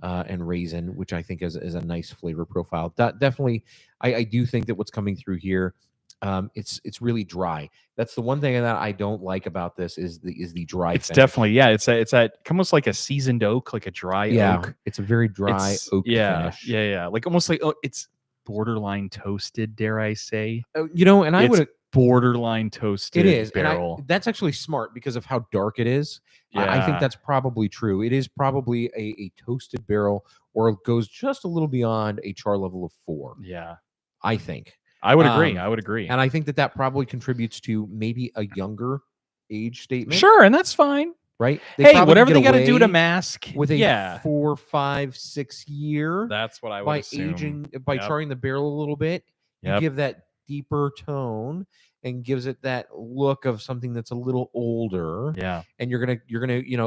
And raisin, which I think is a nice flavor profile. Definitely, I do think that what's coming through here, it's really dry. That's the one thing that I don't like about this is the dry. It's finish. definitely it's almost like a seasoned oak, like a dry oak. It's a very dry It's- oak yeah, finish. yeah, like almost like it's borderline toasted. Dare I say? And I It's would. borderline toasted. It is, barrel. and that's actually smart because of how dark it is. I think Yeah. that's probably true. It is probably a toasted barrel, or it goes just a little beyond a char level of 4. Yeah, I think. I would agree. Um, I would agree. And I think that probably contributes to maybe a younger age statement. Sure, and that's fine. right? Hey, probably whatever can they get got to do to away mask. with a Yeah, 4, 5, 6 year that's what I would by assume. by Yep. charring the barrel a little bit. You Yep. give that deeper tone and gives it that look of something that's a little older. Yeah. And you're gonna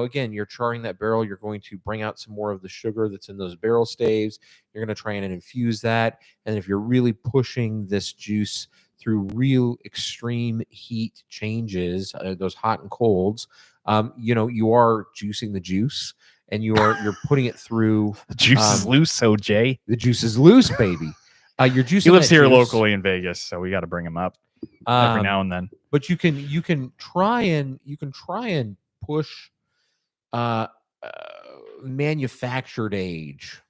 again, you're charring that barrel. You're going to bring out some more of the sugar that's in those barrel staves. You're gonna try and infuse that. And if you're really pushing this juice through real extreme heat changes, those hot and colds, you are juicing the juice, and you're putting it through. The juice is loose, OJ. The juice is loose, baby. You're juicing. He lives that here juice, locally in Vegas, so we got to bring him up every now and then. But you can try and push manufactured age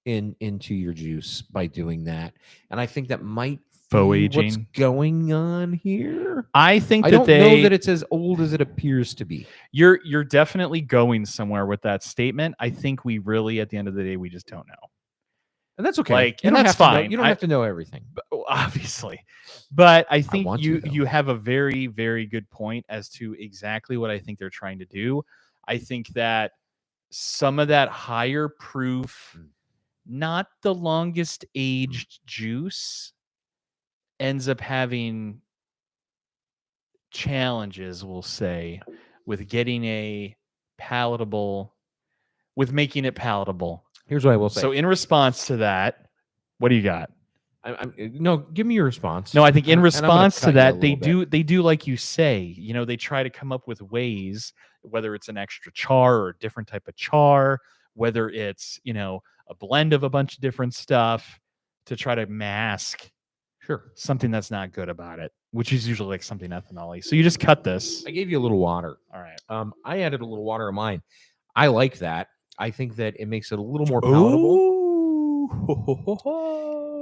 into your juice by doing that, and I think that might Faux be what's aging. going on here. I think I that don't know that it's as old as it appears to be. You're definitely going somewhere with that statement. I think we really, at the end of the day, we just don't know. And that's okay. Like, You and don't that's have to know- fine. you don't have to know everything. Obviously, but I think want to, though. you have a very, very good point as to exactly what I think they're trying to do. I think that some of that higher proof, not the longest aged juice, ends up having challenges, we'll say, with getting with making it palatable. Here's what I will say. So in response to that, what do you got? No, give me your response. No, I think in And I'm gonna response to cut you a that, they little bit. do like you say, they try to come up with ways, whether it's an extra char or a different type of char, whether it's, a blend of a bunch of different stuff to try to mask something that's not good about it, which is usually like something ethanol-y. So you just cut this. I gave you a little water. All right. I added a little water in mine. I like that. I think that it makes it a little more palatable.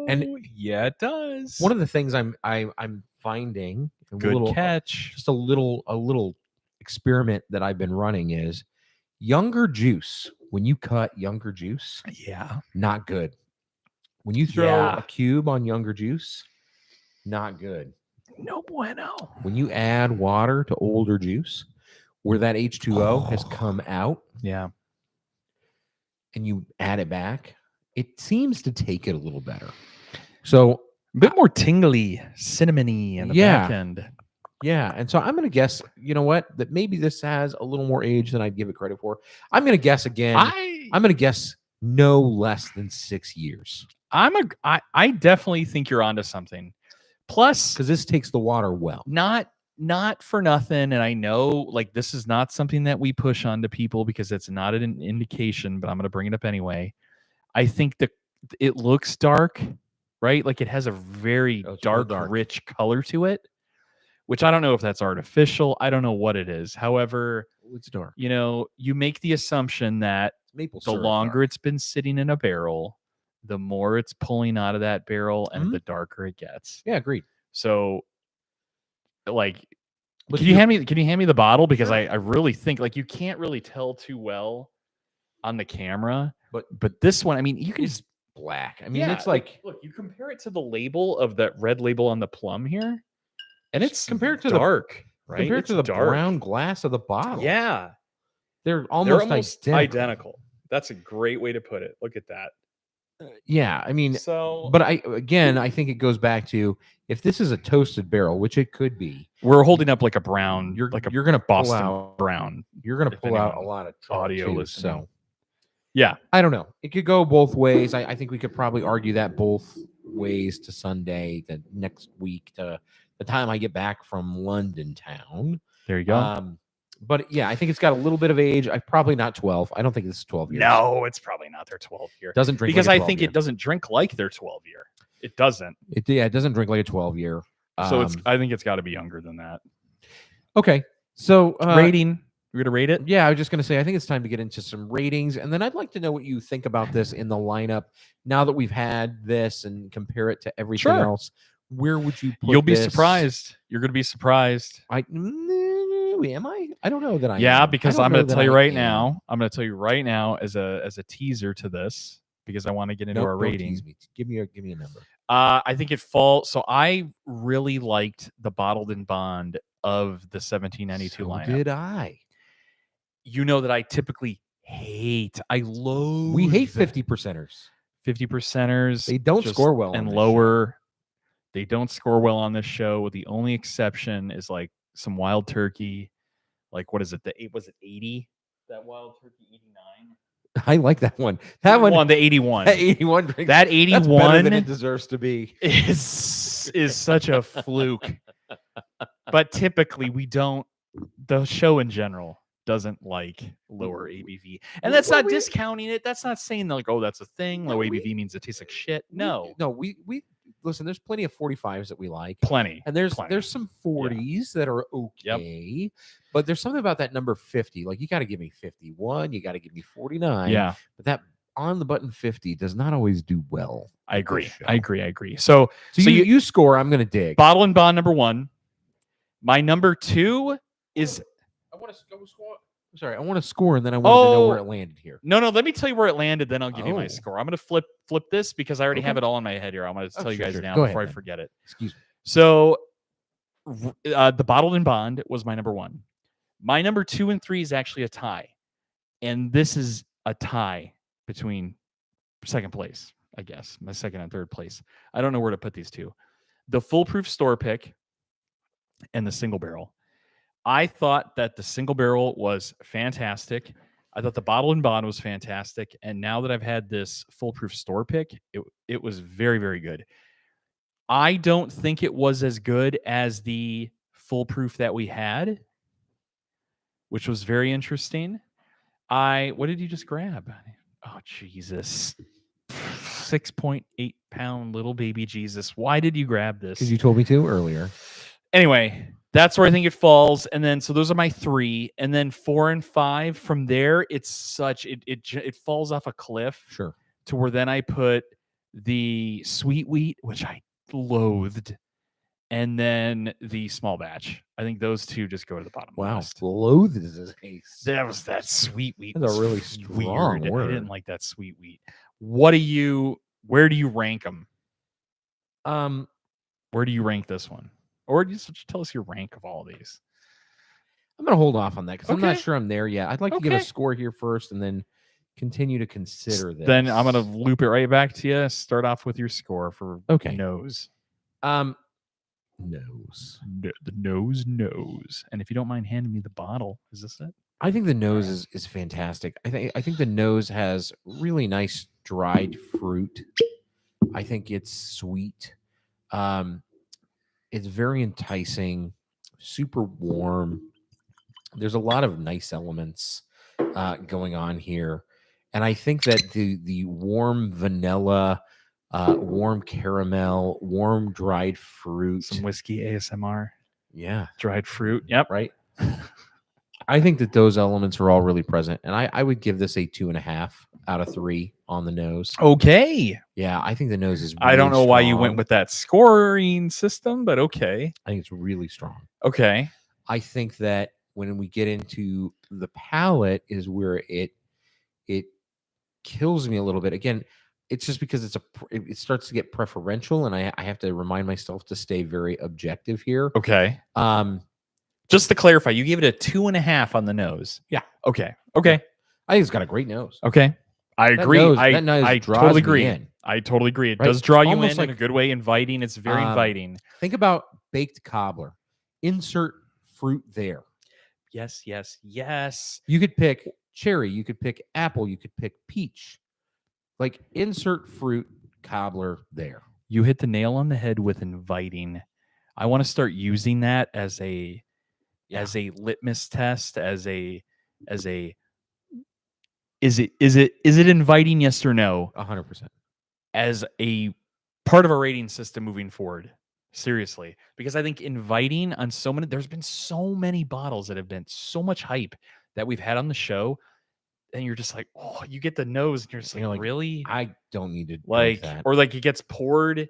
And yeah, it does. One of the things I'm finding Good catch. just a little experiment that I've been running is younger juice. When you cut younger juice, not good. When you throw a cube on younger juice, not good. No bueno. When you add water to older juice, where that H2O has come out, and you add it back, it seems to take it a little better. So a bit more tingly, cinnamony in the back end. Yeah, and so I'm going to guess, you know what, that maybe this has a little more age than I'd give it credit for. I'm going to guess again. I'm going to guess no less than 6 years. I definitely think you're onto something. Plus, because this takes the water well. Not for nothing, and I know like this is not something that we push onto people because it's not an indication, but I'm going to bring it up anyway. I think that it looks dark, right? Like it has a very dark, rich color to it, which I don't know if that's artificial. I don't know what it is. However, it's dark. You make the assumption that maple the longer it's been sitting in a barrel, the more it's pulling out of that barrel and the darker it gets. Yeah, agreed. So like, can you hand me the bottle? Because I really think like you can't really tell too well on the camera, but this one, I mean, you can just black. I mean, it's like look, you compare it to the label of that red label on the plum here, and it's compared to dark, right? Compared it's to the dark. brown glass of the bottle. Yeah, they're almost identical. That's a great way to put it. Look at that. Yeah, I mean, so, but I think it goes back to if this is a toasted barrel, which it could be. We're holding up like a brown. You're going to Boston brown. You're going to pull out a lot of audio too, listening. So, yeah, I don't know. It could go both ways. I think we could probably argue that both ways to Sunday, the next week, to the time I get back from London town. There you go. But yeah, I think it's got a little bit of age. I probably not 12. I don't think this is 12 years. No, it's probably not their 12 year. Doesn't drink because like I think it doesn't drink like their 12 year. It doesn't. It doesn't drink like a 12 year. So I think it's got to be younger than that. Okay. So rating. You're gonna rate it? Yeah, I was just gonna say I think it's time to get into some ratings, and then I'd like to know what you think about this in the lineup now that we've had this and compare it to everything else. Where would you put You'll be this? surprised. You're gonna be surprised. Am I? I don't know that I. Yeah, am. because I'm going to tell you right now. I'm going to tell you right now as a teaser to this because I want to get into our rating. Tease me. Give me a number. I think it falls. So I really liked the Bottled in Bond of the 1792 lineup. Did I? you know that I typically I loathe. We hate 50%ers. 50%ers. They don't score well on and this lower. They don't score well on this show. The only exception is like some wild turkey. Like, what is it? Was it 80? That wild turkey 89. I like that one. That one, the 81. that 81 drinks. That That's 81 better than it deserves to be. is such a fluke. But typically we don't. The show in general doesn't like lower ABV, and that's not discounting it. That's not saying like, oh, that's a thing. Low ABV means it tastes like shit. No, we listen. There's plenty of 45s that we like, plenty, and there's plenty. some 40s that are okay, but there's something about that number 50. Like, you got to give me 51, you got to give me 49. Yeah, but that on the button 50 does not always do well. I agree. So you score. I'm gonna dig. Bottle and Bond number 1. My number 2 is. I want to score. Sorry, I want to score, and then I want to know where it landed here. No. Let me tell you where it landed. Then I'll give you my Oh. score. I'm gonna flip this because I already have it all in my head here. I'm gonna tell you guys sure. now Go before ahead, I forget it. Excuse me. So, the Bottled and Bond was my number 1. My number 2 and 3 is actually a tie, and this is a tie between second place, I guess, my second and third place. I don't know where to put these two. The Foolproof Store Pick and the Single Barrel. I thought that the Single Barrel was fantastic. I thought the Bottle and Bond was fantastic. And now that I've had this Foolproof Store Pick, it was very, very good. I don't think it was as good as the Foolproof that we had, which was very interesting. What did you just grab? Oh, Jesus. 6.8 pound little baby Jesus. Why did you grab this? Because you told me to earlier. Anyway, that's where I think it falls. And then, so those are my 3. And then 4 and 5 from there, it's such, it falls off a cliff. Sure. To where then I put the Sweet Wheat, which I loathed, and then the Small Batch. I think those 2 just go to the bottom. Wow. List. Loathed is That Sweet Wheat. That's a really was strong weird. word. I didn't like that Sweet Wheat. Where do you rank them? Where do you rank this one? Or just tell us your rank of all of these. I'm going to hold off on that because I'm not Okay. sure I'm there yet. I'd like to give a score here first and then continue to consider this. Then I'm going to loop it right back to you. Start off with your score for nose. Nose. The nose. And if you don't mind handing me the bottle, is this it? I think the nose is fantastic. I think the nose has really nice dried fruit. I think it's sweet. It's very enticing, super warm. There's a lot of nice elements going on here. And I think that the warm vanilla, warm caramel, warm dried fruit. Some whiskey ASMR. Yeah. Dried fruit. Yep. Right. I think that those elements are all really present. And I would give this a 2.5 out of 3 on the nose. Okay. Yeah, I think the nose is really I don't know why you went strong. with that scoring system, but okay. I think it's really strong. Okay. I think that when we get into the palate is where it kills me a little bit. Again, it's just because it starts to get preferential, and I have to remind myself to stay very objective here. Okay. Just to clarify, you gave it a 2.5 on the nose. Yeah. Okay. I think it's got a great nose. Okay. I agree. That nose I draws totally me agree. in. I totally agree. It Right? does draw you Almost in like- a good way, inviting. It's very inviting. Think about baked cobbler. Insert fruit there. Yes. You could pick cherry, you could pick apple, you could pick peach. Like, insert fruit cobbler there. You hit the nail on the head with inviting. I want to start using that as a litmus test, as a is it inviting, yes or no, 100%. as a part of our rating system moving forward. Seriously, because I think inviting on there's been so many bottles that have been so much hype that we've had on the show, and you're just like, oh, you get the nose, and you're just like, really? I don't need to Like, drink that. or like it gets poured,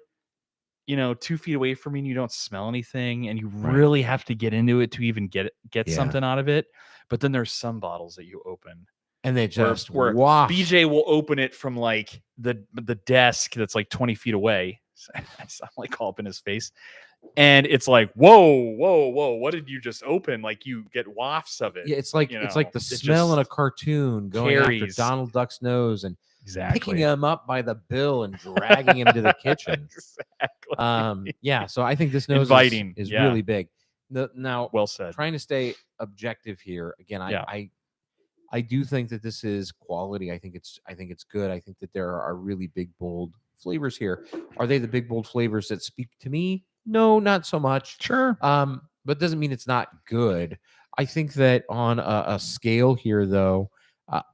2 feet away from you, and you don't smell anything, and you really have to get into it to even get something out of it. But then there's some bottles that you open, and they just where waft. BJ will open it from like the desk that's like 20 feet away. I sound like all up in his face. and it's like, whoa, whoa, whoa, what did you just open? Like you get wafts of it. Yeah, it's like you it's know, like the it smell in a just cartoon going after carries. Donald Duck's nose and picking Exactly. him up by the bill and dragging him to the kitchen. Exactly. Yeah, so I think this nose Inviting, is yeah. really big. Now, Well said. trying to stay objective here again. Yeah. I do think that this is quality. I think it's good. I think that there are really big, bold flavors here. Are they the big, bold flavors that speak to me? No, not so much. Sure. But doesn't mean it's not good. I think that on a scale here, though,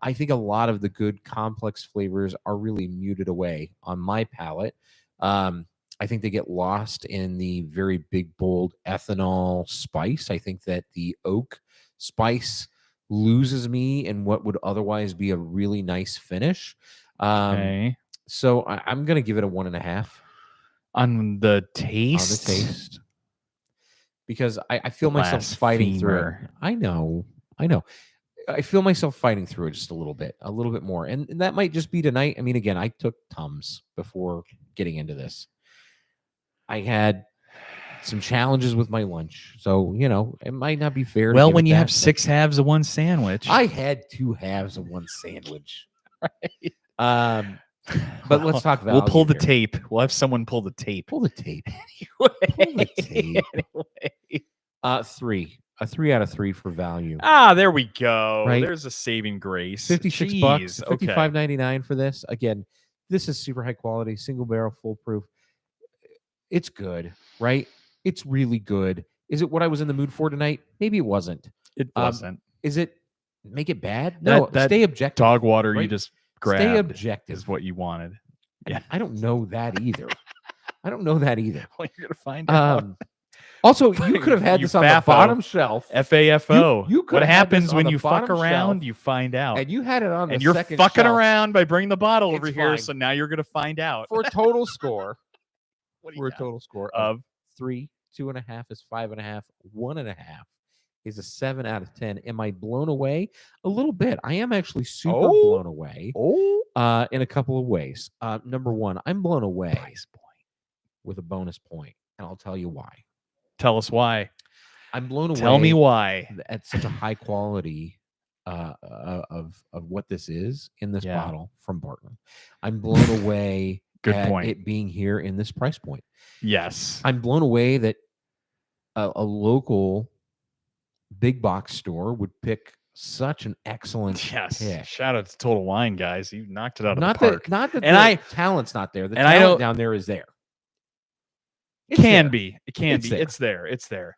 I think a lot of the good complex flavors are really muted away on my palate. I think they get lost in the very big, bold ethanol spice. I think that the oak spice loses me in what would otherwise be a really nice finish. Okay. So I'm going to give it a 1.5 On the taste. on the taste because I feel myself fighting through it. Blasphemer. I know. I feel myself fighting through it just a little bit more. And that might just be tonight. I mean, again, I took Tums before getting into this. I had some challenges with my lunch. So, it might not be fair. Well, to give when it you that, have but 6 halves of one sandwich. I had 2 halves of one sandwich. Right. But let's talk We'll pull value the here. tape. We'll have someone pull the tape. Pull the tape. Anyway. the tape. Anyway. 3. A 3 out of 3 for value. There we go. Right? There's a saving grace. $56, Jeez, okay. $55.99 for this. Again, this is super high quality, single barrel, foolproof. It's good, right? It's really good. Is it what I was in the mood for tonight? Maybe it wasn't. It wasn't. Is it make it bad? No, That stay objective. Dog water you right? just Stay grabbed objective is what you wanted. Yeah. I don't know that either. Well, you're gonna find out. Also, you could have had You this on the FAFO. bottom shelf. FAFO. You could what have had this happens on when the you fuck bottom around? shelf, You find out. and you had it on And the you're second fucking shelf around by bringing the bottle over It's here. fine. So now you're gonna find out. for a total score. What do For you a got? total score Of 3, 2.5 is 5.5, 1.5 is a 7 out of 10. Am I blown away? A little bit. I am actually super blown away. In a couple of ways. Number one, I'm blown away price point. with a bonus point, and I'll tell you why. Tell us why. I'm blown away. Tell me why. At such a high quality of what this is in this Yeah. bottle from Barton. I'm blown away. Good at point. It being here in this price point. Yes. I'm blown away that a local big box store would pick such an excellent Yes. pick. Shout out to Total Wine, guys. You knocked it out of Not the park. that And the talent's not there. The and I talent don't- down there is there. It can be. It's It's there. It's there.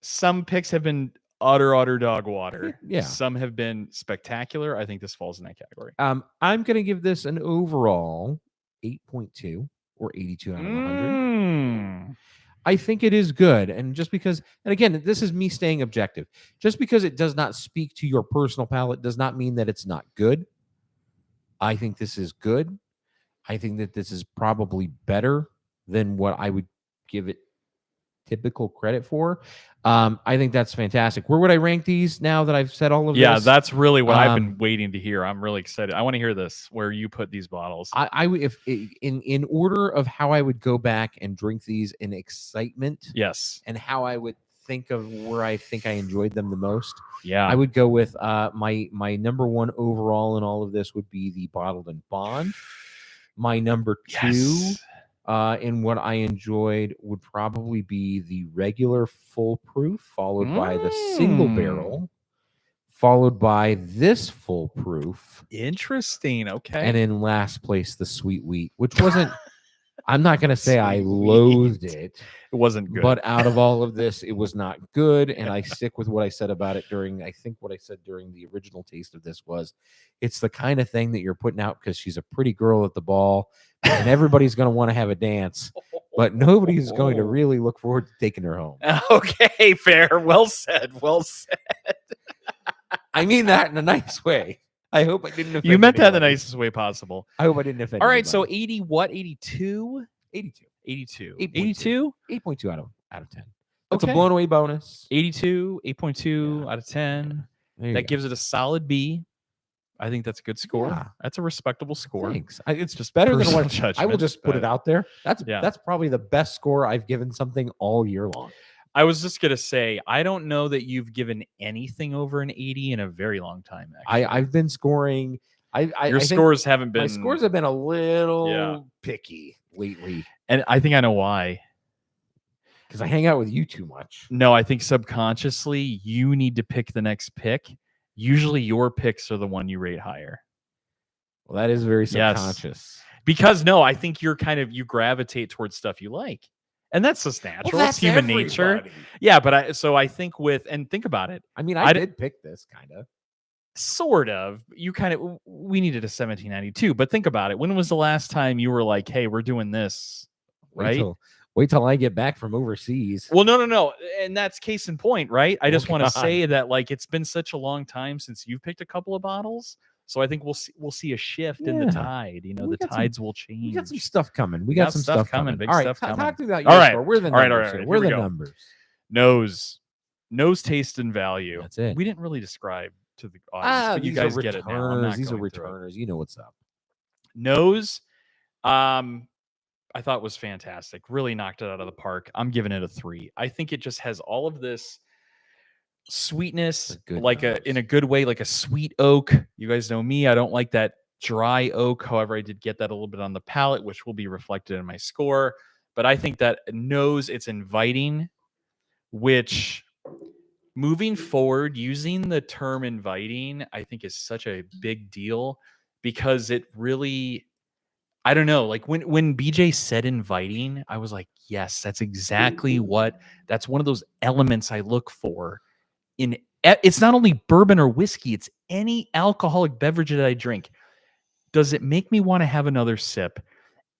Some picks have been utter dog water. Yeah. Some have been spectacular. I think this falls in that category. I'm going to give this an overall 8.2 or 82 out of 100. Mm. I think it is good. And just because, and again, this is me staying objective. Just because it does not speak to your personal palate does not mean that it's not good. I think this is good. I think that this is probably better than what I would give it typical credit for. I think that's fantastic. Where would I rank these now that I've said all of Yeah, this? that's really what I've been waiting to hear. I'm really excited. I want to hear this. Where you put these bottles? I would, if in order of how I would go back and drink these in excitement, Yes. and how I would think of where I think I enjoyed them the most, Yeah. I would go with my number one overall in all of this would be the Bottled and Bond. My number two Yes. in what I enjoyed would probably be the regular full proof, followed by the single barrel, followed by this full proof, Interesting. Okay. and in last place the sweet wheat, which wasn't. I'm not going to say I Sweet loathed wheat. it, It wasn't good. but out of all of this, it was not good. And I stick with what I said about it during, I think what I said during the original taste of this was, it's the kind of thing that you're putting out because she's a pretty girl at the ball and everybody's going to want to have a dance, but nobody's going to really look forward to taking her home. Okay, fair. Well said. Well said. I mean that in a nice way. I hope I didn't offend You meant that in the anybody. nicest way possible. I hope I didn't offend All right, so anybody. 80 what? 82? 82. 82. 8.2. 82? 8.2 out of 10. That's Okay. a blown away bonus. 82, 8.2 out of 10. There you That go. gives it a solid B. I think that's a good score. Yeah. That's a respectable score. Thanks. It's Just better than personal what I will judgment, just put it but out there. yeah. That's probably the best score I've given something all year long. I was just gonna say, I don't know that you've given anything over an 80 in a very long time. Actually, I've been scoring. your I think scores haven't been. my scores have been a little picky lately and I think I know why. because I hang out with you too much. No, I think subconsciously you need to pick the next pick. Usually your picks are the one you rate higher. Well, that is very Yes. subconscious. Because no, I think you gravitate towards stuff you like. And that's just natural. It's human nature. Yeah, but I think think about it. I mean, I did pick this kind of. Sort of. We needed a 1792, but think about it. When was the last time you were like, hey, we're doing this? Right? Wait till I get back from overseas. Well, no. And that's case in point, right? I just want to God. say that like it's been such a long time since you've picked a couple of bottles. So I think we'll see a shift in the Yeah. tide. You know, We the got tides will change. We got some stuff coming. We got some stuff coming. Big All right, stuff coming. talk to me about All your right. score. We're the All right, numbers. all right. Here. We're Here we the go. numbers. Nose, taste, and value. That's it. We didn't really describe to the audience, but you guys get it now. I'm not These are going through it. returners. You know what's up. Nose, I thought was fantastic. Really knocked it out of the park. I'm giving it a 3. I think it just has all of this sweetness, like in a good way, like a sweet oak. You guys know me. I don't like that dry oak. However, I did get that a little bit on the palate, which will be reflected in my score. But I think that nose, it's inviting, which moving forward, using the term inviting, I think is such a big deal because it really, I don't know, like when BJ said inviting, I was like, yes, that's exactly that's one of those elements I look for in. It's not only bourbon or whiskey, it's any alcoholic beverage that I drink. Does it make me want to have another sip?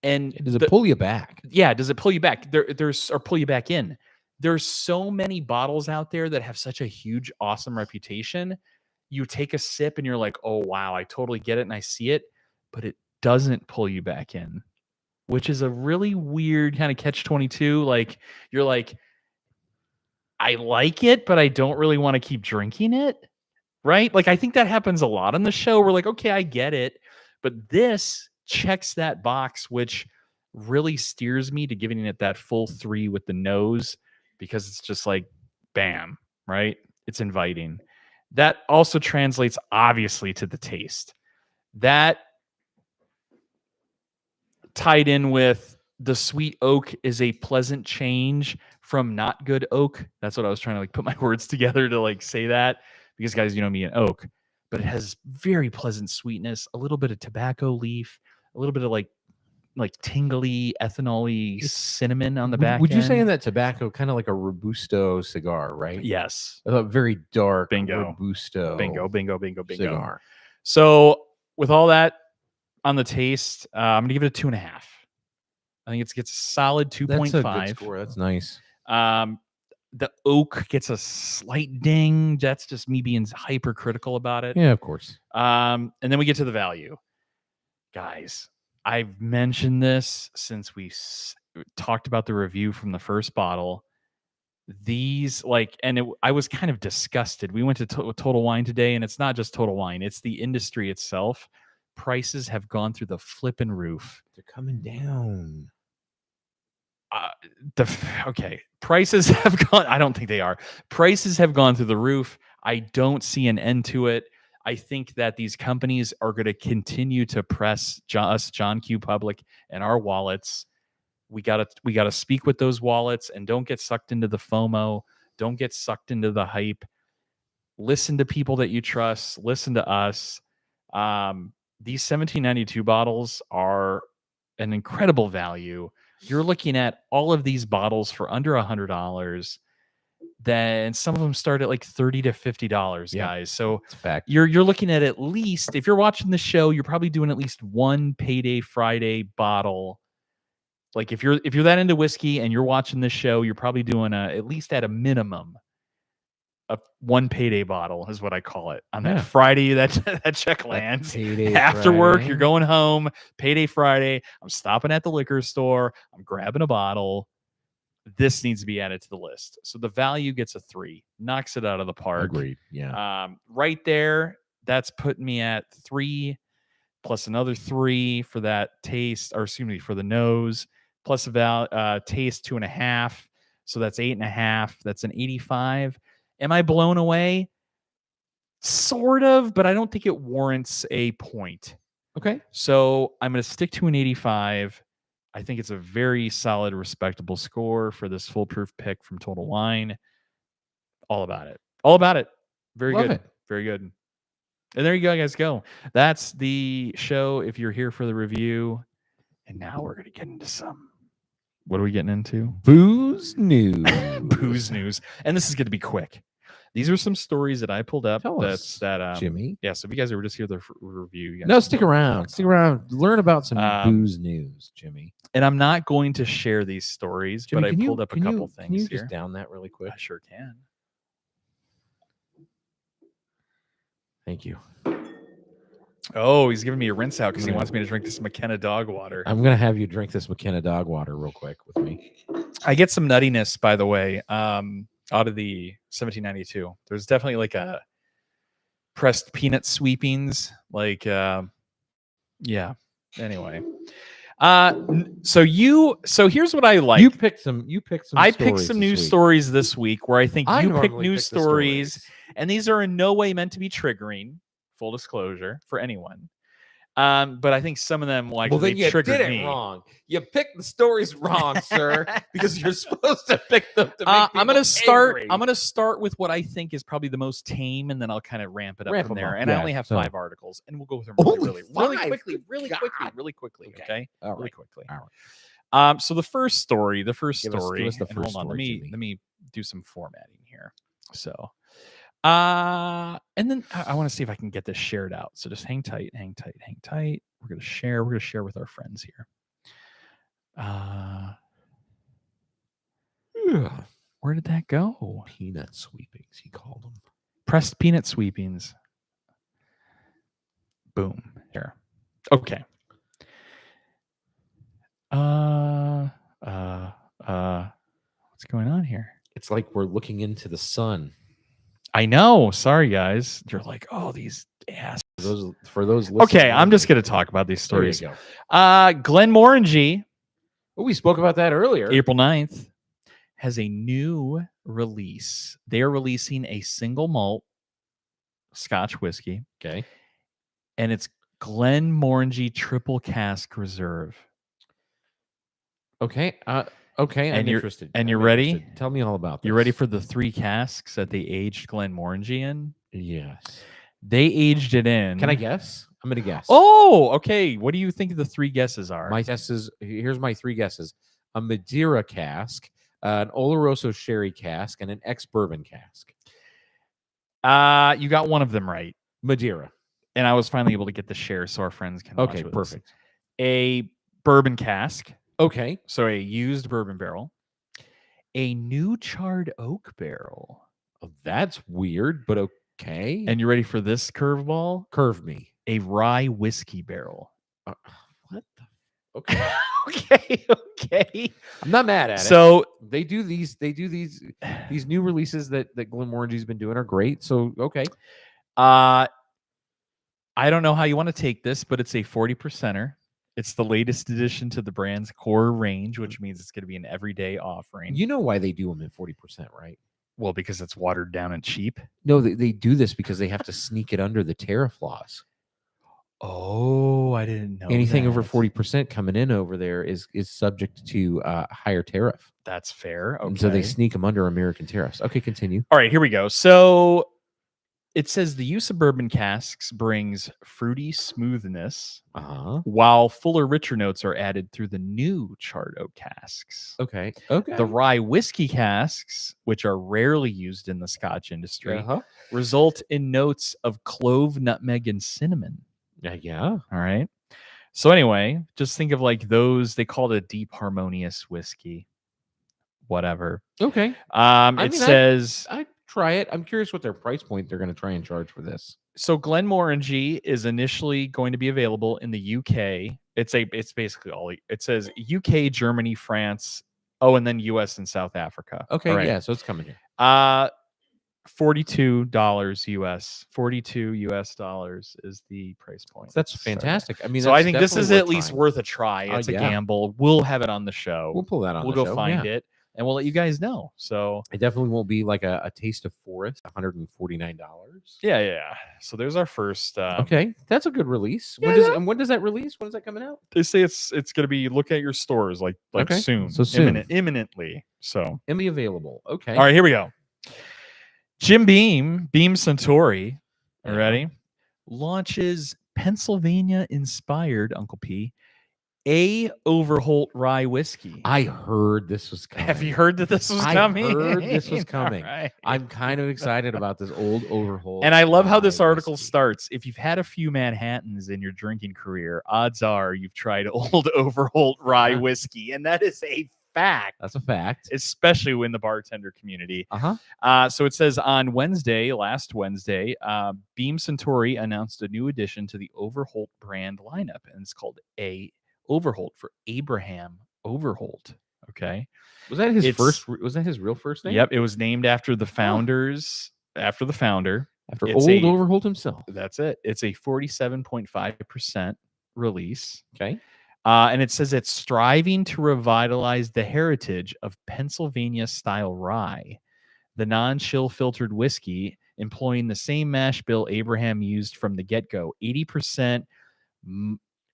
And does it pull you back? Yeah, does it pull you back? Or pull you back in? There's so many bottles out there that have such a huge, awesome reputation. You take a sip and you're like, oh, wow, I totally get it and I see it, but it doesn't pull you back in, which is a really weird kind of catch-22. Like, you're like, I like it, but I don't really want to keep drinking it, right? Like, I think that happens a lot on the show. We're like, okay, I get it, but this checks that box, which really steers me to giving it that full 3 with the nose, because it's just like, bam, right? It's inviting. That also translates obviously to the taste. That tied in with the sweet oak is a pleasant change from not good oak. That's what I was trying to like put my words together to like say that, because guys, you know me and oak, but it has very pleasant sweetness, a little bit of tobacco leaf, a little bit of like tingly, ethanol-y cinnamon on the back. Would you say in that tobacco kind of like a Robusto cigar, right? Yes. A very dark Bingo. Robusto. Bingo. Cigar. So with all that on the taste, I'm gonna give it a 2.5. I think it gets a solid 2.5. That's a good score. That's nice. The oak gets a slight ding. That's just me being hypercritical about it. Yeah, of course. And then we get to the value. Guys, I've mentioned this since we talked about the review from the first bottle. These I was kind of disgusted. We went to Total Wine today, and it's not just Total Wine, it's the industry itself. Prices have gone through the flipping roof. They're coming down. Prices have gone. I don't think they are. Prices have gone through the roof. I don't see an end to it. I think that these companies are going to continue to press us, John Q. Public, and our wallets. We gotta speak with those wallets, and don't get sucked into the FOMO. Don't get sucked into the hype. Listen to people that you trust. Listen to us. These 1792 bottles are an incredible value. You're looking at all of these bottles for under $100. Then some of them start at like $30 to $50, guys. So it's a fact. You're looking at least, if you're watching the show, you're probably doing at least one Payday Friday bottle. Like if you're that into whiskey and you're watching this show, you're probably doing at least at a minimum a one Payday bottle is what I call it on that Friday that check lands. After work, you're going home. Payday Friday. I'm stopping at the liquor store. I'm grabbing a bottle. This needs to be added to the list. So the value gets a 3, knocks it out of the park. Agreed. Yeah. Right there, that's putting me at 3 plus another 3 for that taste, or excuse me, for the nose, plus taste 2.5. So that's 8.5. That's an 85. Am I blown away? Sort of, but I don't think it warrants a point. Okay. So I'm going to stick to an 85. I think it's a very solid, respectable score for this foolproof pick from Total Wine. All about it. All about it. Very Love good. it. Very good. And there you go, guys. Go. That's the show. If you're here for the review, and now we're going to get into some. What are we getting into? Booze news. Booze news. And this is going to be quick. These are some stories that I pulled up. Tell us, Jimmy. Yeah. So if you guys were just here the review, you guys No, can stick go around. Stick around. Learn about some booze Um, news, Jimmy. And I'm not going to share these stories, Jimmy, but I can you- pulled up a can couple you- things Can you here. just down that really quick? I sure can. Thank you. Oh, he's giving me a rinse out because he Yeah. wants me to drink this McKenna dog water. I'm gonna have you drink this McKenna dog water real quick with me. I get some nuttiness, by the way, out of the 1792. There's definitely like a pressed peanut sweepings, like yeah. Anyway, so here's what I like. You picked some. You picked some. I picked stories some this news week. stories this week where I think I you pick normally news pick the stories, and these are in no way meant to be triggering. Full disclosure for anyone. But I think some of them like Well, then they you triggered did it me. wrong. You picked the stories wrong, sir, because you're supposed to pick them to make I'm people gonna start. angry. I'm gonna start with what I think is probably the most tame, and then I'll kind of ramp it up Ramp from 'em there. up, And I yeah, only have so- 5 articles, and we'll go through them Only really 5? quickly. Okay. Okay, All really right. quickly. All right. So the first story, Give us the and first hold on, story, Jimmy. let me do some formatting here. So, and then I want to see if I can get this shared out. So just hang tight. We're gonna share. We're gonna share with our friends here. Where did that go? Peanut sweepings, he called them. Pressed peanut sweepings. Boom. Here. Okay. What's going on here? It's like we're looking into the sun. I know. Sorry, guys. You're like, oh, these ass. For those. Okay, I'm just listening, going to talk about these there you stories. go. Glenmorangie, Oh, we spoke about that earlier. April 9th, has a new release. They are releasing a single malt Scotch whiskey, Okay. and it's Glenmorangie Triple Cask Reserve. Okay. Okay. And I'm you're- interested. and I'm you're ready? interested. Tell me all about this. You ready for the 3 casks that they aged Glenmorangie in? Yes. They aged it in. Can I guess? I'm gonna guess. Oh, okay. What do you think the 3 guesses are? My guesses. Here's my 3 guesses: a Madeira cask, an Oloroso sherry cask, and an ex-bourbon cask. You got one of them right. Madeira. And I was finally able to get the share so our friends can watch Okay. with us. Perfect. A bourbon cask, Okay. so a used bourbon barrel. A new charred oak barrel. Oh, that's weird, but okay. And you ready for this curveball? curve me. A rye whiskey barrel. What the? Okay. Okay. I'm not mad at it. So They do these new releases that Glenmorangie's been doing are great. So okay. I don't know how you want to take this, but it's a 40%er. It's the latest addition to the brand's core range, which means it's going to be an everyday offering. You know why they do them at 40%, right? Well, because it's watered down and cheap. No, they do this because they have to sneak it under the tariff laws. Oh, I didn't know. Anything over that. 40% coming in over there is subject to higher tariff. That's fair. Okay. And so they sneak them under American tariffs. Okay, continue. All right, here we go. So it says the use of bourbon casks brings fruity smoothness, Uh-huh. while fuller, richer notes are added through the new charred oak casks. Okay. Okay. The rye whiskey casks, which are rarely used in the Scotch industry, Uh-huh. result in notes of clove, nutmeg, and cinnamon. Yeah. All right. So anyway, just think of like those. They call it a deep harmonious whiskey. Whatever. Okay. It mean, says I'd try it. I'm curious what their price point they're going to try and charge for this. so. Glenmorangie is initially going to be available in the UK. It's basically all. It says UK, Germany, France. Oh, and then US and South Africa. Okay. All right. Yeah. So it's coming here. $42 US. $42 is the price point. That's So- fantastic. I mean, So I that's think this is definitely at least trying. worth a try. It's a yeah. gamble. We'll have it on the show. We'll pull that on. We'll the go show. find yeah. it, and we'll let you guys know. So It definitely won't be like a taste of forest. $149. yeah. So there's our first. Okay, that's a good release. Yeah, When does that release? When is that coming out? They say it's going to be look at your stores like Okay, soon, so soon. imminently. So It'll be available. Okay. all right, here we go. Jim Beam Suntory, Yeah. ready? Launches Pennsylvania-inspired Uncle P A Overholt rye whiskey. I heard this was coming. Have you heard that this was I coming? heard this was All coming. right. I'm kind of excited about this old Overholt. And I love how this rye article whiskey. starts. If you've had a few Manhattans in your drinking career, odds are you've tried old Overholt rye Yeah. whiskey. And that is a fact, That's a fact. especially in the bartender community. Uh-huh. So it says on last Wednesday, Beam Suntory announced a new addition to the Overholt brand lineup, and it's called A Overholt for Abraham Overholt. Okay. Was that his It's- first? Was that his real first name? Yep. It was named after the founders, after the founder. After It's old a- Overholt himself. That's it. It's a 47.5% release. Okay. And it says it's striving to revitalize the heritage of Pennsylvania style rye, the non-chill filtered whiskey, employing the same mash bill Abraham used from the get-go, 80%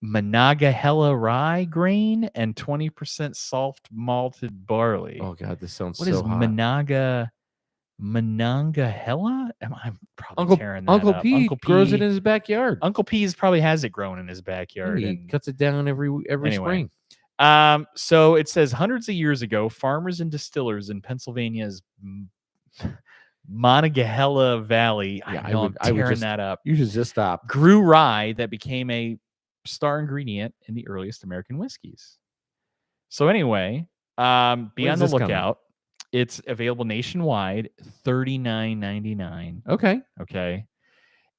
Monongahela rye grain and 20% soft malted barley. Oh God, this sounds What so is hot. Monongahela? I'm probably tearing that Uncle up. P Uncle grows it P- in his backyard. Uncle P's probably has it grown in his Yeah, backyard. he and- cuts it down every Anyway. spring. So it says hundreds of years ago, farmers and distillers in Pennsylvania's Monongahela Valley, Yeah, I know I'm I would tearing just- that up, You should just stop. grew rye that became a star ingredient in the earliest American whiskeys. So anyway, be on When's the this coming? lookout. It's available nationwide, $39.99. Okay. Okay.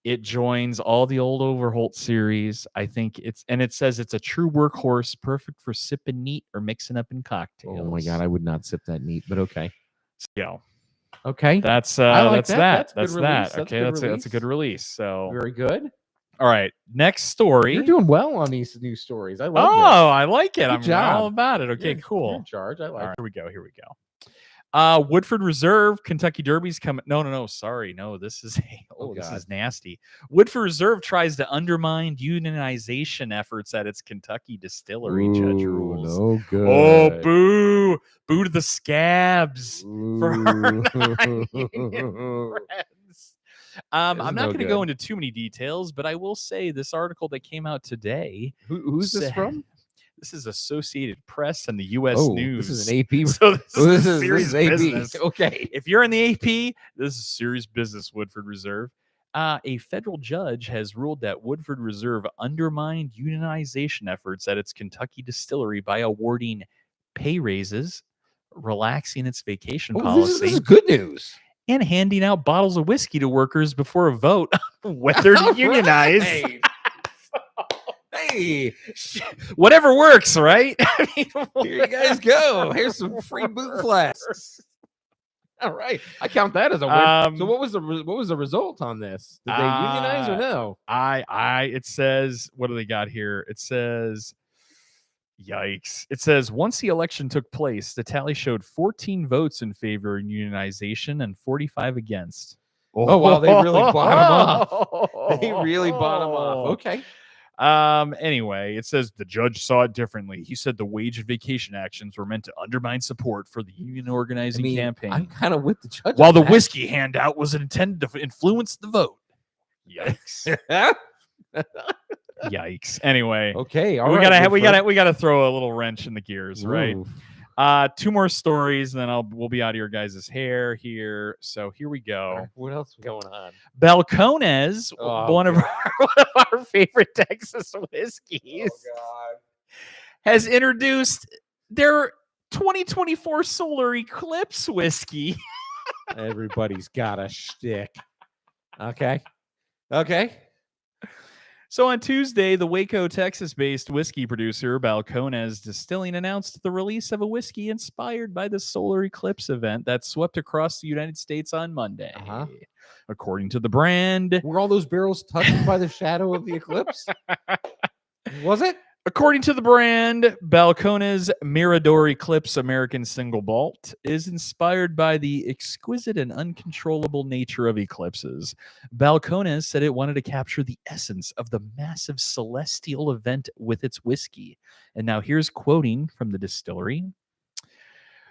It joins all the old Overholt series. I think it says it's a true workhorse, perfect for sipping neat or mixing up in cocktails. Oh my God, I would not sip that neat, but okay. So Okay. that's I like that's that. that. That's a good That's release. that. That's a Okay, good that's a good release. So Very good. all right, next story. You're doing well on these new stories. I love Oh, I like it. Good I'm job. all about it. this. Okay, You're in cool. charge. I All like right, here we go. Woodford Reserve, Kentucky Derby's coming. No, sorry. No, this is Oh, this God. is nasty. Woodford Reserve tries to undermine unionization efforts at its Kentucky distillery, Judge Ooh, rules. No good. Oh, boo. Boo to the scabs for our Ooh. non-union friends. I'm This not is no going to go good. into too many details, but I will say this article that came out today. Who's this said- from? This is Associated Press and the U.S. Oh, News. this is an AP. So this Oh, is this is serious AP. business. Okay. If you're in the AP, this is serious business, Woodford Reserve. A federal judge has ruled that Woodford Reserve undermined unionization efforts at its Kentucky distillery by awarding pay raises, relaxing its vacation Oh, policy, this is good news. and handing out bottles of whiskey to workers before a vote on whether to unionize. Right. Hey, Whatever works, right? I mean, here you guys go. Here's some free boot flasks. All right, I count that as a win. So what was the result on this? Did they unionize or no? It says, what do they got here? It says, yikes. It says, once the election took place, the tally showed 14 votes in favor of unionization and 45 against. Oh, wow, they really bought 'em off. They really bought them off. Okay. Anyway, it says the judge saw it differently. He said the wage and vacation actions were meant to undermine support for the union organizing campaign, I'm kind of with the judge. while on the that. whiskey handout was intended to influence the vote. Yikes. Yikes. Anyway, Okay. All we right, we gotta throw a little wrench in the gears, right? Ooh. Two more stories, and then we'll be out of your guys' hair here. So here we go. What else is going on? Balcones, Oh, one of our favorite Texas whiskeys, has introduced their 2024 Solar Eclipse whiskey. Everybody's got a shtick. Okay. Okay. So on Tuesday, the Waco, Texas-based whiskey producer Balcones Distilling announced the release of a whiskey inspired by the solar eclipse event that swept across the United States on Monday. Uh-huh. According to the brand, Were all those barrels touched by the shadow of the eclipse? Was it? According to the brand, Balcones Mirador Eclipse American Single Malt is inspired by the exquisite and uncontrollable nature of eclipses. Balcones said it wanted to capture the essence of the massive celestial event with its whiskey. And now here's quoting from the distillery.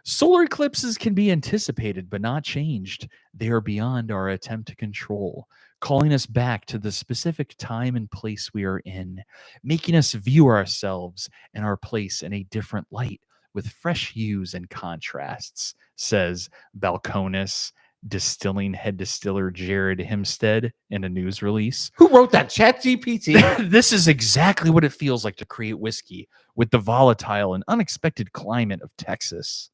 Solar eclipses can be anticipated but not changed. They are beyond our attempt to control, calling us back to the specific time and place we are in, making us view ourselves and our place in a different light with fresh hues and contrasts, says Balcones Distilling head distiller Jared Hempstead in a news release. Who wrote that? ChatGPT? This is exactly what it feels like to create whiskey with the volatile and unexpected climate of Texas.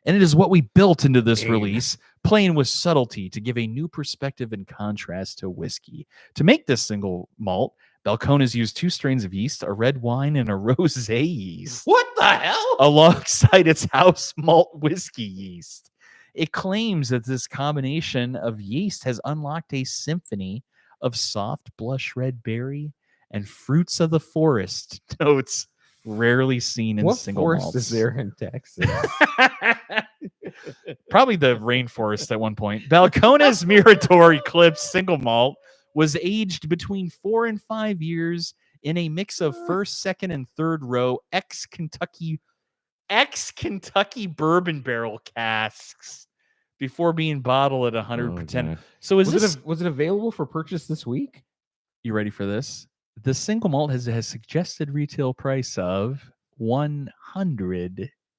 And it is what we built into this release, playing with subtlety to give a new perspective and contrast to whiskey. To make this single malt, Balcones used 2 strains of yeast, a red wine and a rosé yeast, What the hell? alongside its house malt whiskey yeast. It claims that this combination of yeast has unlocked a symphony of soft blush red berry and fruits of the forest notes rarely seen in What single forest malts. is there in Texas? Probably the rainforest at one point. Balcones Mirador Eclipse single malt was aged between 4 and 5 years in a mix of first, second, and third row ex-Kentucky bourbon barrel casks before being bottled at 100%. God. So is this? Was it available for purchase this week? You ready for this? The single malt has a suggested retail price of $100.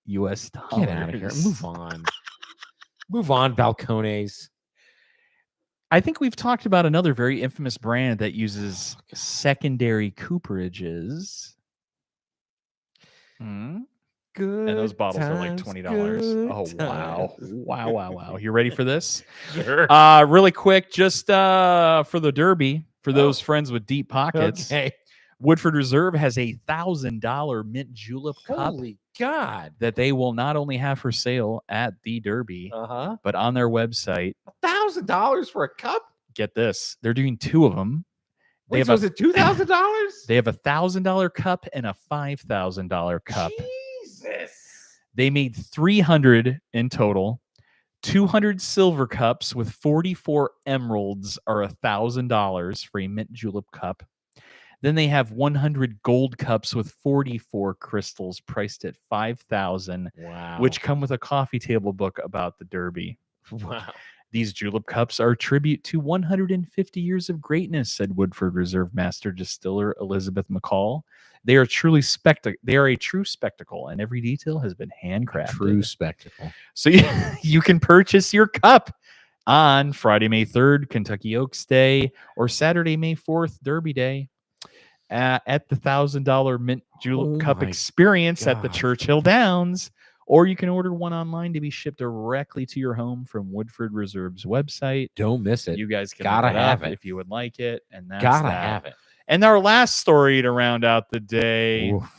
Get out of here. Move on. Move on, Balcones. I think we've talked about another very infamous brand that uses secondary cooperages. Good. And those bottles are like times, $20. good Oh, wow. times. Wow. You ready for this? Sure. Really quick, just for the Derby, for those friends with deep pockets, Okay. Woodford Reserve has a $1,000 mint julep cup Holy God. that they will not only have for sale at the Derby, Uh-huh. but on their website. $1,000 for a cup? Get this. They're doing 2 of them. They Wait, have so a- is it $2,000? They have a $1,000 cup and a $5,000 cup. Jesus. They made 300 in total. 200 silver cups with 44 emeralds are $1,000 for a mint julep cup. Then they have 100 gold cups with 44 crystals priced at $5,000, Wow. which come with a coffee table book about the Derby. Wow. These julep cups are a tribute to 150 years of greatness, said Woodford Reserve Master Distiller Elizabeth McCall. They are They are a true spectacle, and every detail has been handcrafted. True spectacle. So you can purchase your cup on Friday, May 3rd, Kentucky Oaks Day, or Saturday, May 4th, Derby Day, at the $1,000 mint julep cup my experience at the God. Churchill Downs. Or you can order one online to be shipped directly to your home from Woodford Reserve's website. Don't miss it. You guys can Gotta look it have up it. if you would like it. And that's Gotta that. have it. And our last story to round out the day, Oof.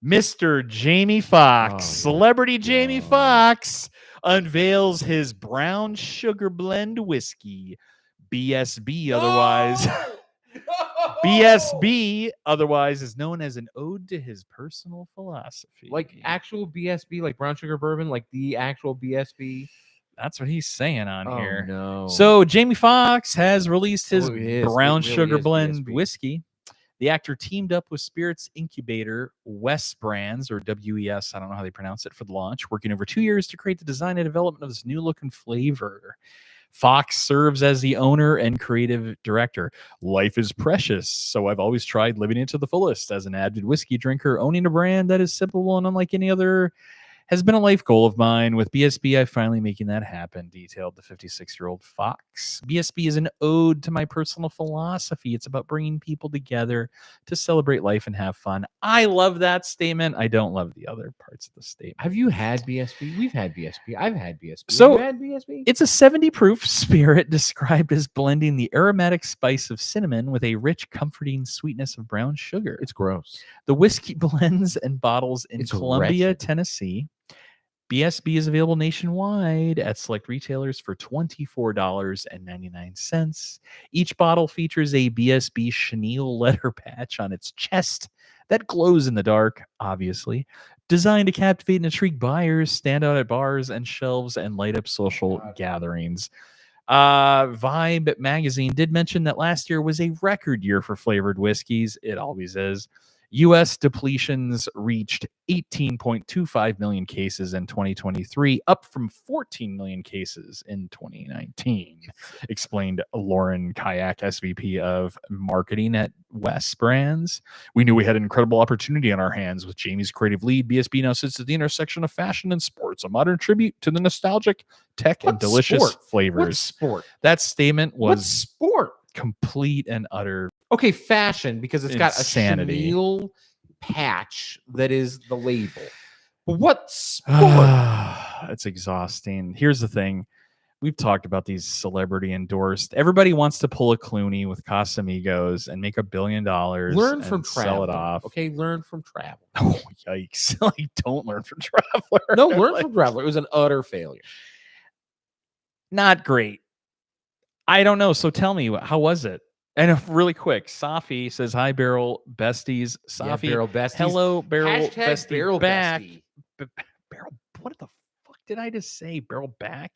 Mr. Jamie Foxx, Oh, my celebrity Jamie God. Foxx, unveils his brown sugar blend whiskey, BSB, otherwise BSB, otherwise is known as an ode to his personal philosophy. Like actual BSB, like brown sugar bourbon, like the actual BSB. That's what he's saying on Oh, here. no. So Jamie Foxx has released his Oh, it is. It brown really sugar is blend BSB. whiskey. The actor teamed up with spirits incubator Wes Brands, or WES, I don't know how they pronounce it, for the launch, working over 2 years to create the design and development of this new look and flavor. Fox serves as the owner and creative director. Life is precious, so I've always tried living it to the fullest. As an avid whiskey drinker, owning a brand that is sippable and unlike any other has been a life goal of mine. With BSB, I finally making that happen, detailed the 56-year-old Fox. BSB is an ode to my personal philosophy. It's about bringing people together to celebrate life and have fun. I love that statement. I don't love the other parts of the statement. Have you had BSB? We've had BSB. I've had BSB. So, Have you had BSB? It's a 70 proof spirit described as blending the aromatic spice of cinnamon with a rich, comforting sweetness of brown sugar. It's gross. The whiskey blends and bottles in It's Columbia, wretched. Tennessee. BSB is available nationwide at select retailers for $24.99. Each bottle features a BSB chenille leather patch on its chest that glows in the dark, obviously, designed to captivate and intrigue buyers, stand out at bars and shelves, and light up social gatherings. Vibe magazine did mention that last year was a record year for flavored whiskeys. It always is. U.S. depletions reached 18.25 million cases in 2023, up from 14 million cases in 2019, explained Lauren Kayak, SVP of Marketing at West Brands. We knew we had an incredible opportunity on our hands with Jamie's creative lead. BSB now sits at the intersection of fashion and sports, a modern tribute to the nostalgic tech and What delicious sport? What flavors. sport? That statement What was sport? complete and utter. Okay, fashion, because it's got a Insanity. chenille patch that is the label. But what sport? It's exhausting. Here's the thing. We've talked about these celebrity endorsed. Everybody wants to pull a Clooney with Casamigos and make $1 billion. Learn and from sell travel. it off. Okay, learn from travel. Oh, yikes. Like, don't learn from Traveler. No, learn Like, from travel. It was an utter failure. not great. I don't know. So tell me, how was it? And really quick, Safi says, hi, Barrel Besties. Yeah, Safi, Barrel Besties. hello, Barrel Hashtag Bestie Barrel back. Bestie. Barrel, what the fuck did I just say? Barrel back?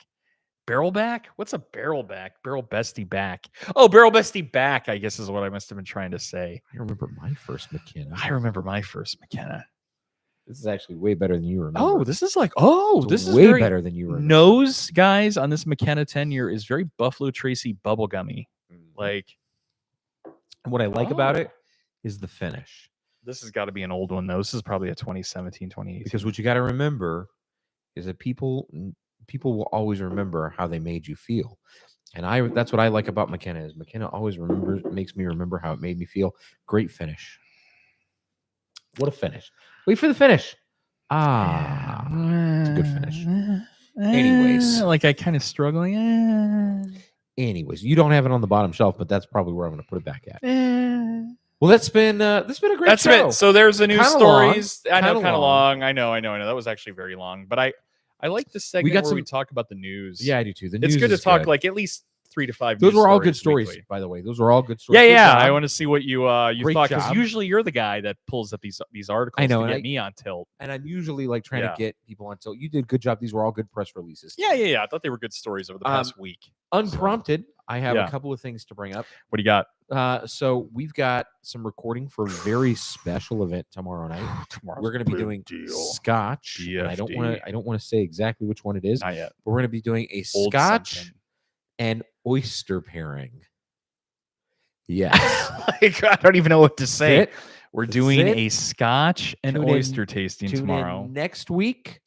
Barrel back? What's a barrel back? Barrel Bestie back. Oh, Barrel Bestie back, I guess is what I must have been trying to say. I remember my first McKenna. I remember my first McKenna. This is actually way better than you remember. Oh, this is like, oh, It's this is way very, better than you remember. nose, guys, on this McKenna tenure is very Buffalo Tracy bubblegummy. Like, And what I like about Oh. it is the finish. this has got to be an old one, though. This is probably a 2017, 2018. Because what you got to remember is that people will always remember how they made you feel. And that's what I like about McKenna is McKenna always makes me remember how it made me feel. Great finish. What a finish. Wait for the finish. Ah. it's a good finish. Anyways. like I kind of struggling. Anyways, you don't have it on the bottom shelf, but that's probably where I'm going to put it back at. Well, that's been a great That's show. it. So there's the news Kinda long, stories. I know, kinda kind of long. long. I know. That was actually very long. But I like the segment got where we some- talk about the news. Yeah, I do too. The it's news good to is talk good. like at least 3 to 5. Those news were all good stories, weekly. by the way. Those were all good stories. Yeah, Good yeah. job. I want to see what you Great thought, because job. usually you're the guy that pulls up these articles I know, to and get I- me on tilt. And I'm usually like trying Yeah. to get people on. So you did a good job. These were all good press releases. Yeah. I thought they were good stories over the past week. Unprompted, I have Yeah. a couple of things to bring up. What do you got? So we've got some recording for a very special event tomorrow night. Tomorrow We're going to be doing Scotch. and I don't want to say exactly which one it is, Not yet. but we're going to be doing a Old Scotch something. and oyster pairing. Yes. Like, I don't even know what to say. Sit, We're doing sit, a Scotch and tune in- oyster tasting tune tomorrow. in next week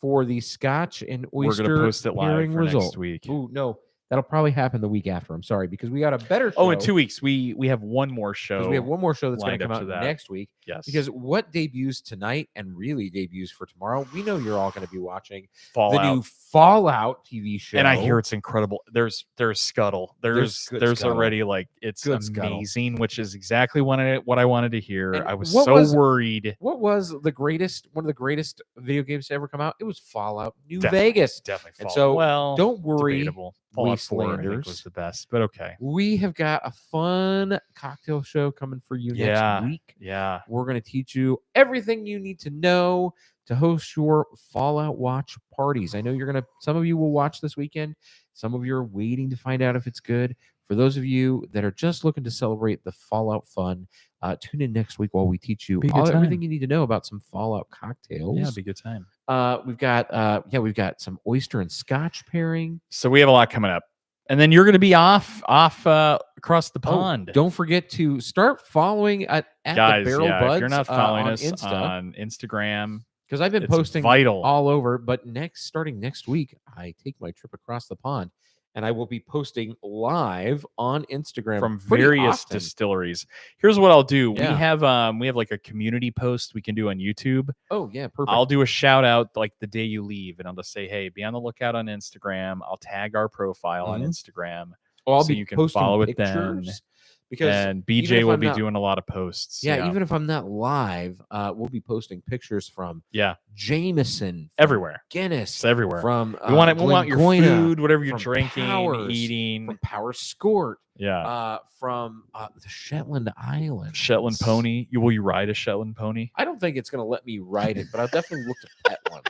for the Scotch and We're oyster gonna post it live pairing for result. next week. Ooh, no, that'll probably happen the week after. I'm sorry, because we got a better show. Oh, in 2 weeks we have one more show. Because we have one more show that's going lined to come up out to that. next week. Yes, Because what debuts tonight and really debuts for tomorrow, we know you're all going to be watching Fallout. the new Fallout TV show. And I hear it's incredible. There's Scuttle. There's There's good Scuttle. already like it's Good Scuttle. amazing, which is exactly what I wanted to hear. And I was what so was- worried. What was one of the greatest video games to ever come out? It was Fallout New Definitely. Vegas. Definitely. And Fallout. so well, Don't worry. debatable. Fallout 4 I think Wastelanders. was the best, but okay. We have got a fun cocktail show coming for you Yeah. next week. Yeah. We're going to teach you everything you need to know to host your Fallout watch parties. I know some of you will watch this weekend. Some of you are waiting to find out if it's good. For those of you that are just looking to celebrate the Fallout fun, tune in next week while we teach you Be a good everything time. you need to know about some Fallout cocktails. Yeah, it'd be a good time. We've got some oyster and Scotch pairing. So we have a lot coming up. And then you're going to be off across the Oh, pond. don't forget to start following at Guys, the Barrel yeah, Buds. if you're not following on us Insta. on Instagram, because I've been It's posting vital. all over. But starting next week, I take my trip across the pond, and I will be posting live on Instagram from pretty various often. distilleries. Here's what I'll do. Yeah. We have like a community post we can do on YouTube. Oh yeah, perfect. I'll do a shout out like the day you leave, and I'll just say, hey, be on the lookout on Instagram. I'll tag our profile on Mhm. Instagram. I'll so be you can posting follow it then. pictures because And even BJ if will I'm be not- doing a lot of posts. yeah, even if I'm not live, we'll be posting pictures from Yeah. Jameson, from Everywhere. Guinness, It's everywhere. from We want your Glengoyne, food, whatever you're from drinking, Powers, eating. from Power Skort, Yeah. from the Shetland Islands, Shetland pony. Will you ride a Shetland pony? I don't think it's gonna let me ride it, but I'll definitely look to pet one.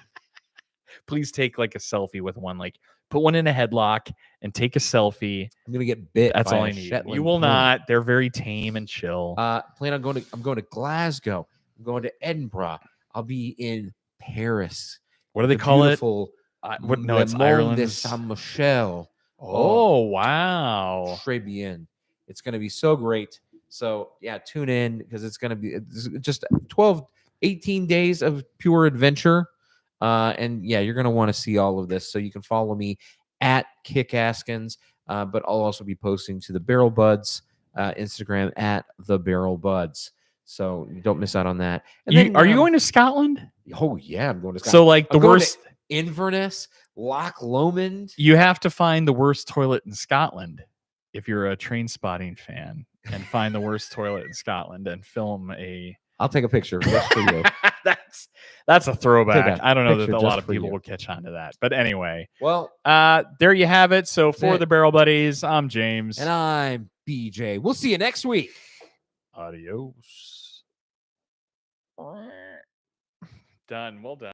Please take like a selfie with one. Like put one in a headlock and take a selfie. I'm gonna get bit. That's by all a I need. Shetland You will pony. not. They're very tame and chill. I'm going to Glasgow. I'm going to Edinburgh. I'll be in Paris. What do they the call it? beautiful No, it's Le Monde de Ireland's. Saint Michel. Oh, wow. Très bien. It's going to be so great. So yeah, tune in because it's going to be just 18 days of pure adventure. And yeah, you're going to want to see all of this. So you can follow me at Kickaskins, but I'll also be posting to the Barrel Buds Instagram at the Barrel Buds. So you don't miss out on that. And then, Are you going to Scotland? Oh yeah, I'm going to Scotland. So like the I'm going to worst. Inverness, Loch Lomond. You have to find the worst toilet in Scotland if you're a Train Spotting fan, and find the worst toilet in Scotland and film a. I'll take a picture just for you. That's a throwback. I don't know that picture a lot just of for people you. will catch on to that. But anyway, Well, there you have it. So for it. the Barrel Buddies, I'm James. and I'm BJ. We'll see you next week. Adios. Done. Well done.